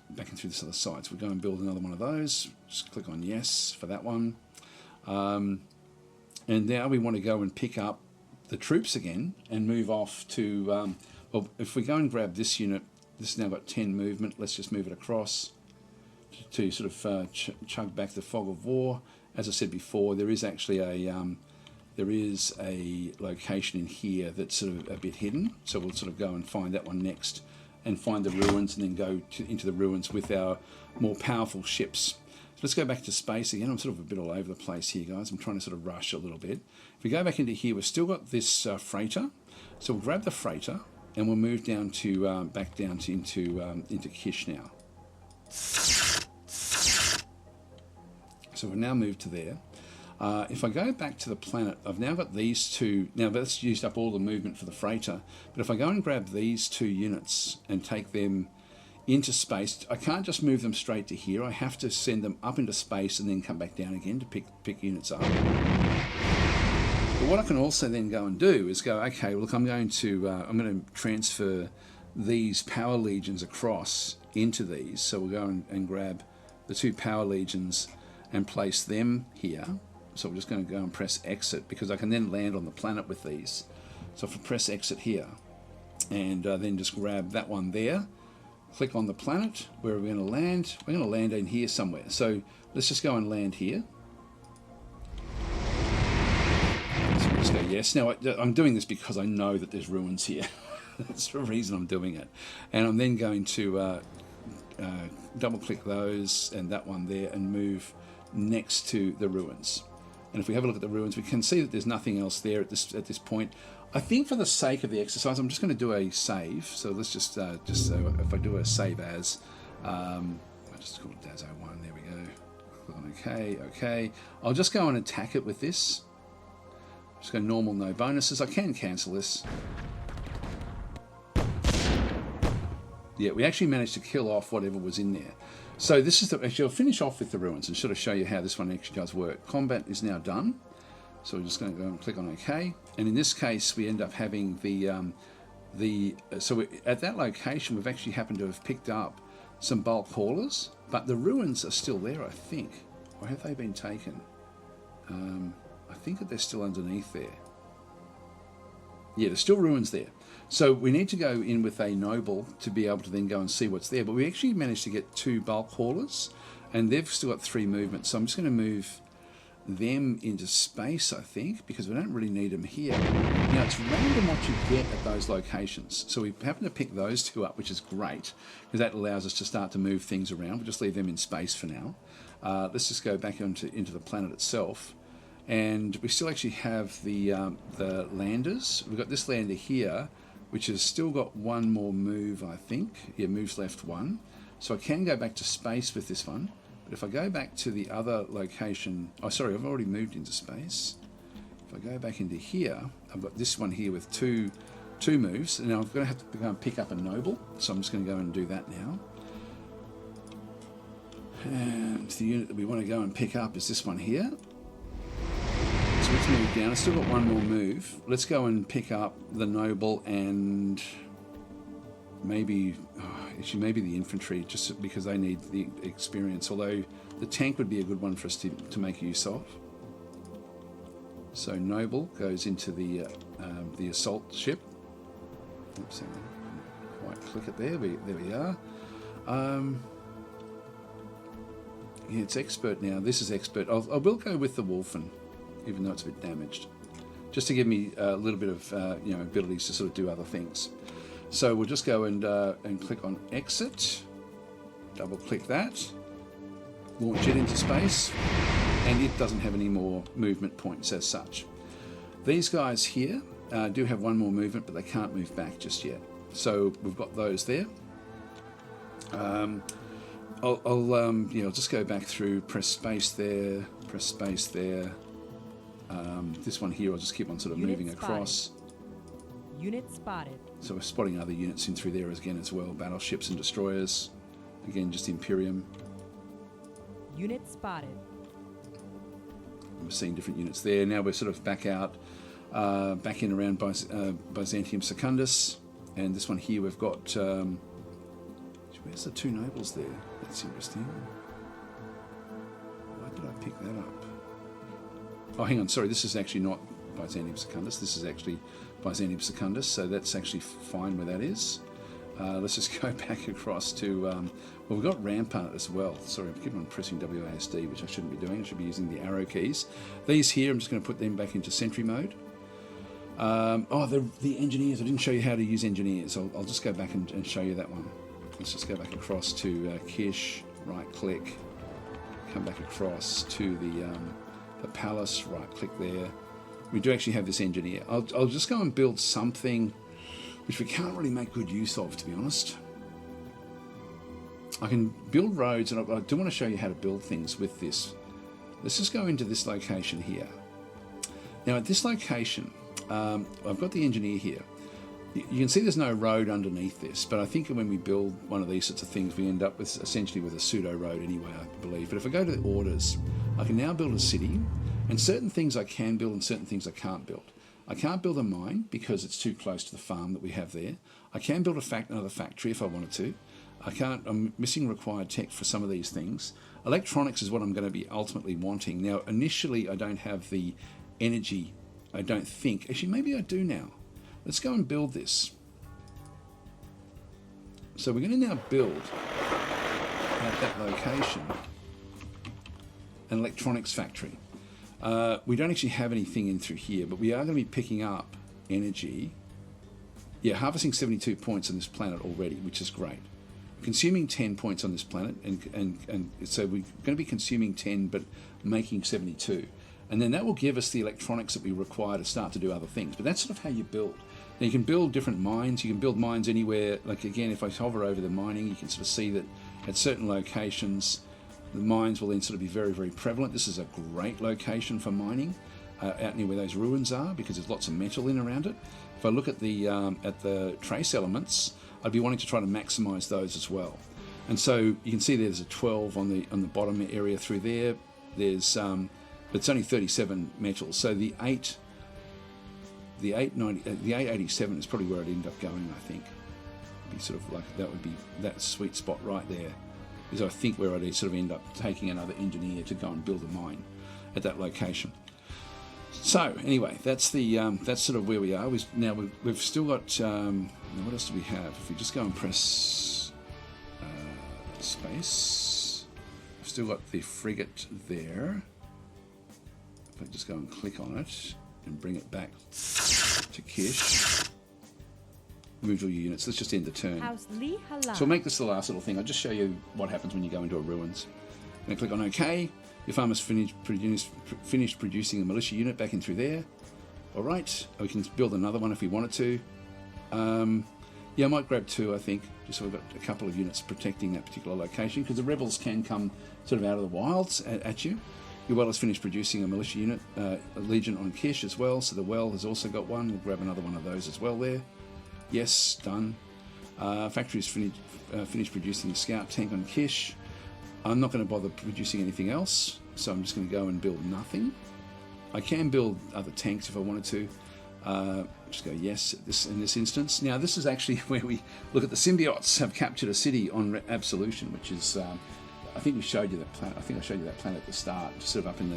back in through this other side. So we'll go and build another one of those. Just click on yes for that one. And now we want to go and pick up the troops again and move off to, well, if we go and grab this unit, this has now got 10 movement. Let's just move it across to sort of chug back the fog of war. As I said before, there is actually a location in here that's sort of a bit hidden, so we'll sort of go and find that one next and find the ruins, and then go into the ruins with our more powerful ships. So let's go back to space again. I'm sort of a bit all over the place here, guys. I'm trying to sort of rush a little bit. If we go back into here, we've still got this freighter, so we'll grab the freighter and we'll move down to back down to into Kish now. So we've now moved to there. If I go back to the planet, I've now got these two. Now that's used up all the movement for the freighter. But if I go and grab these two units and take them into space, I can't just move them straight to here. I have to send them up into space and then come back down again to pick units up. But what I can also then go and do is go, okay, look, I'm going to transfer these power legions across into these. So we'll go and grab the two power legions and place them here. So we're just going to go and press exit, because I can then land on the planet with these. So if I press exit here and then just grab that one there, click on the planet, where we're going to land. We're going to land in here somewhere. So let's just go and land here. So we'll just go yes. Now I'm doing this because I know that there's ruins here. That's the reason I'm doing it. And I'm then going to double click those and that one there and move next to the ruins. And if we have a look at the ruins, we can see that there's nothing else there at this point. I think for the sake of the exercise, I'm just going to do a save. So let's just so if I do a save as, I'll just call it DAS01. There we go. Click on OK. I'll just go and attack it with this. Just go normal, no bonuses. I can cancel this. Yeah, we actually managed to kill off whatever was in there. So this is actually, I'll finish off with the ruins and sort of show you how this one actually does work. Combat is now done. So we're just going to go and click on OK. And in this case, we end up having at that location, we've actually happened to have picked up some bulk haulers, but the ruins are still there, I think. Or have they been taken? I I think that they're still underneath there. Yeah, there's still ruins there. So we need to go in with a noble to be able to then go and see what's there. But we actually managed to get 2 bulk haulers, and they've still got 3 movements. So I'm just going to move them into space, I think, because we don't really need them here. Now, it's random what you get at those locations. So we happen to pick those 2 up, which is great, because that allows us to start to move things around. We'll just leave them in space for now. Let's just go back into the planet itself. And we still actually have the landers. We've got this lander here, which has still got 1 more move, I think. Yeah, moves left 1. So I can go back to space with this one. But if I go back to the other location... Oh, sorry, I've already moved into space. If I go back into here, I've got this one here with two moves. And now I'm going to have to go and pick up a noble. So I'm just going to go and do that now. And the unit that we want to go and pick up is this one here. So let's move down. I've still got 1 more move. Let's go and pick up the noble and maybe, actually maybe the infantry, just because they need the experience. Although the tank would be a good one for us to make use of. So noble goes into the assault ship. Oops, hang on. Quite click it there. There we are. Yeah, it's expert now. This is expert. I will go with the Wolfen, even though it's a bit damaged, just to give me a little bit of abilities to sort of do other things. So we'll just go and click on exit, double click that, launch it into space, and it doesn't have any more movement points as such. These guys here do have 1 more movement, but they can't move back just yet. So we've got those there. I'll just go back through, press space there. This one here, I'll just keep on sort of moving across. Unit spotted. So we're spotting other units in through there again as well. Battleships and destroyers. Again, just Imperium. Unit spotted. We're seeing different units there. Now we're sort of back in around Byzantium Secundus. And this one here we've got... where's the 2 nobles there? That's interesting. Why did I pick that up? Oh, hang on. Sorry, this is actually not Byzantium Secundus. This is actually Byzantium Secundus, so that's actually fine where that is. Let's just go back across to... well, we've got Rampart as well. Sorry, I keep on pressing WASD, which I shouldn't be doing. I should be using the arrow keys. These here, I'm just going to put them back into sentry mode. The engineers. I didn't show you how to use engineers. I'll just go back and show you that one. Let's just go back across to Kish, right-click, come back across to the palace, right-click there. We do actually have this engineer. I'll just go and build something which we can't really make good use of, to be honest. I can build roads, and I do want to show you how to build things with this. Let's just go into this location here. Now, at this location, I've got the engineer here. You can see there's no road underneath this, but I think when we build one of these sorts of things, we end up with essentially with a pseudo road anyway, I believe. But if I go to the orders, I can now build a city, and certain things I can build and certain things I can't build. I can't build a mine because it's too close to the farm that we have there. I can build another factory if I wanted to. I'm missing required tech for some of these things. Electronics is what I'm going to be ultimately wanting. Now, initially, I don't have the energy, I don't think. Actually, maybe I do now. Let's go and build this. So we're going to now build at that location an electronics factory. We don't actually have anything in through here, but we are going to be picking up energy. Yeah, harvesting 72 points on this planet already, which is great. Consuming 10 points on this planet, and so we're going to be consuming 10 but making 72. And then that will give us the electronics that we require to start to do other things. But that's sort of how you build. Now you can build different mines. You can build mines anywhere. Like again, if I hover over the mining, you can sort of see that at certain locations, the mines will then sort of be very, very prevalent. This is a great location for mining, out near where those ruins are, because there's lots of metal in around it. If I look at the trace elements, I'd be wanting to try to maximize those as well. And so you can see there's a 12 on the bottom area through there. There's but it's only 37 metals. So the 887 is probably where I'd end up going, I think. It'd be sort of like that would be that sweet spot right there. Is I think where I'd sort of end up taking another engineer to go and build a mine at that location. So anyway, that's the that's sort of where we are. We've still got what else do we have? If we just go and press space, we've still got the frigate there. If I just go and click on it and bring it back to Kish, move all your units. Let's just end the turn. House Li Hala. So we'll make this the last little thing. I'll just show you what happens when you go into a ruins. Then click on OK. Your farmer's finished producing a militia unit back in through there. All right, we can build another one if we wanted to. Yeah, I might grab 2, I think, just so we've got a couple of units protecting that particular location, because the rebels can come sort of out of the wilds at you. Your well has finished producing a militia unit, a legion on Kish as well, so the well has also got one. We'll grab another one of those as well there. Yes, done. Factory's finished producing a scout tank on Kish. I'm not going to bother producing anything else, so I'm just going to go and build nothing. I can build other tanks if I wanted to. Just go yes in this instance. Now this is actually where we look at the symbiotes have captured a city on Absolution, which is I think we showed you that planet. I think I showed you that planet at the start, just sort of up in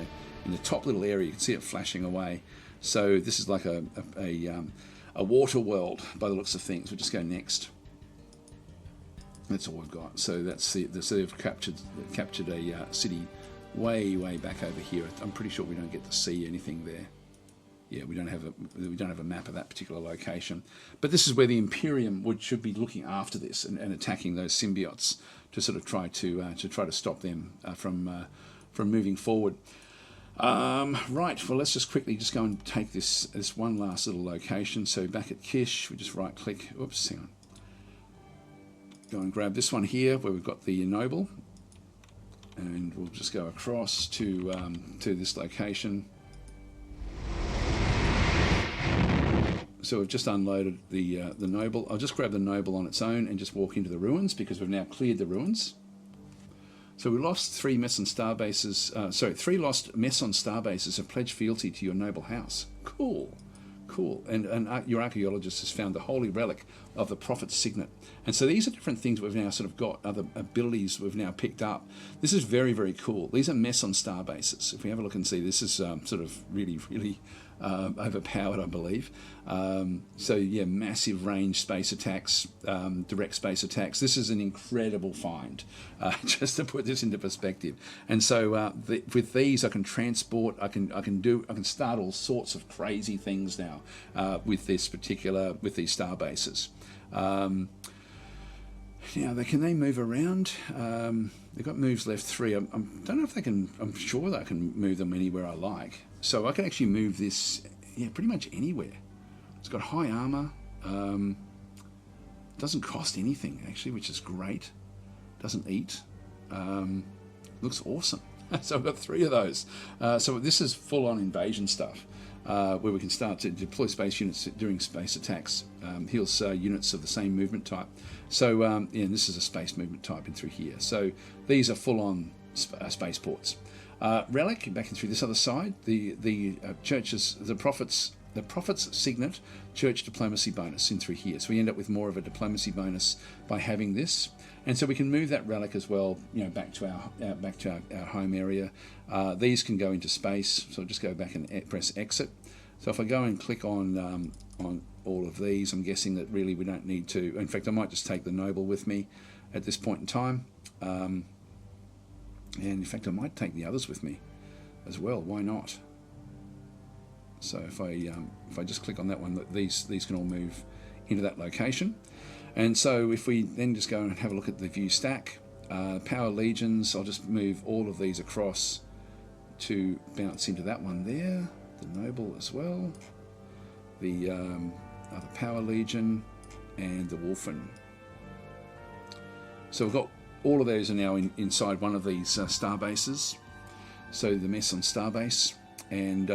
the top little area. You can see it flashing away. So this is like a water world by the looks of things. We'll just go next. That's all we've got. So that's so they've captured a city way back over here. I'm pretty sure we don't get to see anything there. Yeah, we don't have a map of that particular location. But this is where the Imperium should be looking after this and attacking those symbiotes to sort of try to stop them from moving forward. Right. Well, let's just quickly just go and take this one last little location. So back at Kish, we just right click. Oops, hang on. Go and grab this one here where we've got the noble, and we'll just go across to this location. So we've just unloaded the noble. I'll just grab the noble on its own and just walk into the ruins because we've now cleared the ruins. So we lost 3 mess on star bases. 3 lost mess on star bases have pledged fealty to your noble house. Cool. And your archaeologist has found the holy relic of the prophet's signet. And so these are different things we've now sort of got, other abilities we've now picked up. This is very, very cool. These are mess on star bases. If we have a look and see, this is sort of really overpowered, I believe. So yeah, massive range space attacks, direct space attacks. This is an incredible find, just to put this into perspective. And so with these, I can transport. I can start all sorts of crazy things now with these star bases. Now, can they move around? They've got moves left 3. I don't know if they can. I'm sure that I can move them anywhere I like. So I can actually move this, pretty much anywhere. It's got high armor. Doesn't cost anything actually, which is great. Doesn't eat. Looks awesome. So I've got 3 of those. So this is full-on invasion stuff. Where we can start to deploy space units during space attacks, heals units of the same movement type. So, and this is a space movement type in through here. So these are full-on space ports. Relic back in through this other side. The churches, the prophet's signet, church diplomacy bonus in through here. So we end up with more of a diplomacy bonus by having this. And so we can move that relic as well, back to our home area. These can go into space, so I'll just go back and press exit. So if I go and click on all of these, I'm guessing that really we don't need to. In fact, I might just take the noble with me at this point in time. And in fact, I might take the others with me as well. Why not? So if I just click on that one, these can all move into that location. And so if we then just go and have a look at the view stack, power legions, I'll just move all of these across to bounce into that one there, the noble as well, the other power legion, and the wolfen. So we've got all of those are now inside one of these star bases. So the mess on starbase, and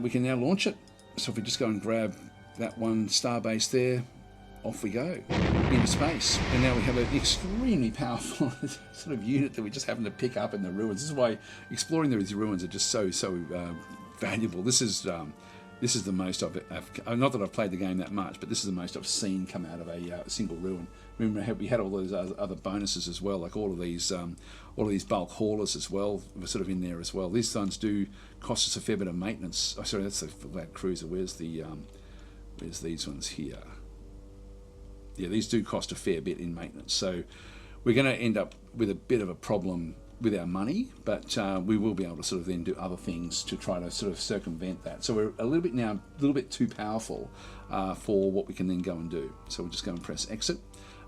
we can now launch it. So if we just go and grab that one starbase there, off we go into space, and now we have an extremely powerful sort of unit that we just happen to pick up in the ruins. This is why exploring these ruins are just so valuable. This is the most I've not that I've played the game that much, but this is the most I've seen come out of a single ruin. remember we had all those other bonuses as well, like all of these bulk haulers as well were sort of in there as well. These ones do cost us a fair bit of maintenance. Oh, sorry, that's the Land Cruiser. Where's these ones here? Yeah, these do cost a fair bit in maintenance. So we're going to end up with a bit of a problem with our money, but we will be able to sort of then do other things to try to sort of circumvent that. So we're a little bit too powerful for what we can then go and do. So we'll just go and press exit.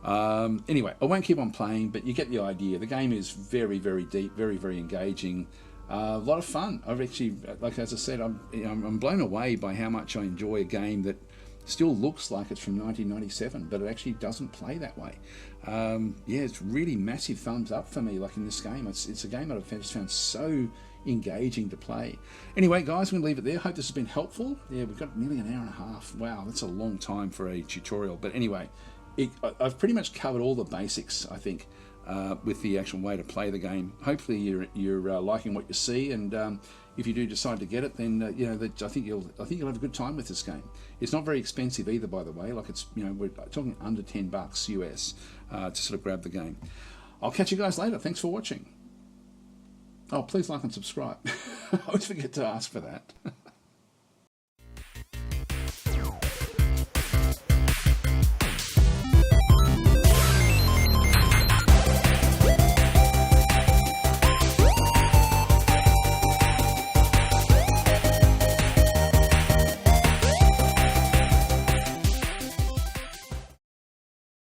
Anyway, I won't keep on playing, but you get the idea. The game is very, very deep, very, very engaging. A lot of fun. I've actually, like as I said, I'm blown away by how much I enjoy a game that still looks like it's from 1997, but it actually doesn't play that way. Yeah, it's really massive thumbs up for me. Like in this game, it's a game that I've just found so engaging to play. Anyway, guys, I'm going to leave it there. Hope this has been helpful. Yeah, we've got nearly an hour and a half. Wow, that's a long time for a tutorial. But anyway, I've pretty much covered all the basics, I think, with the actual way to play the game. Hopefully you're liking what you see, and if you do decide to get it, then I think you'll have a good time with this game. It's not very expensive either, by the way. Like we're talking under $10 US to sort of grab the game. I'll catch you guys later. Thanks for watching. Oh, please like and subscribe. I always forget to ask for that.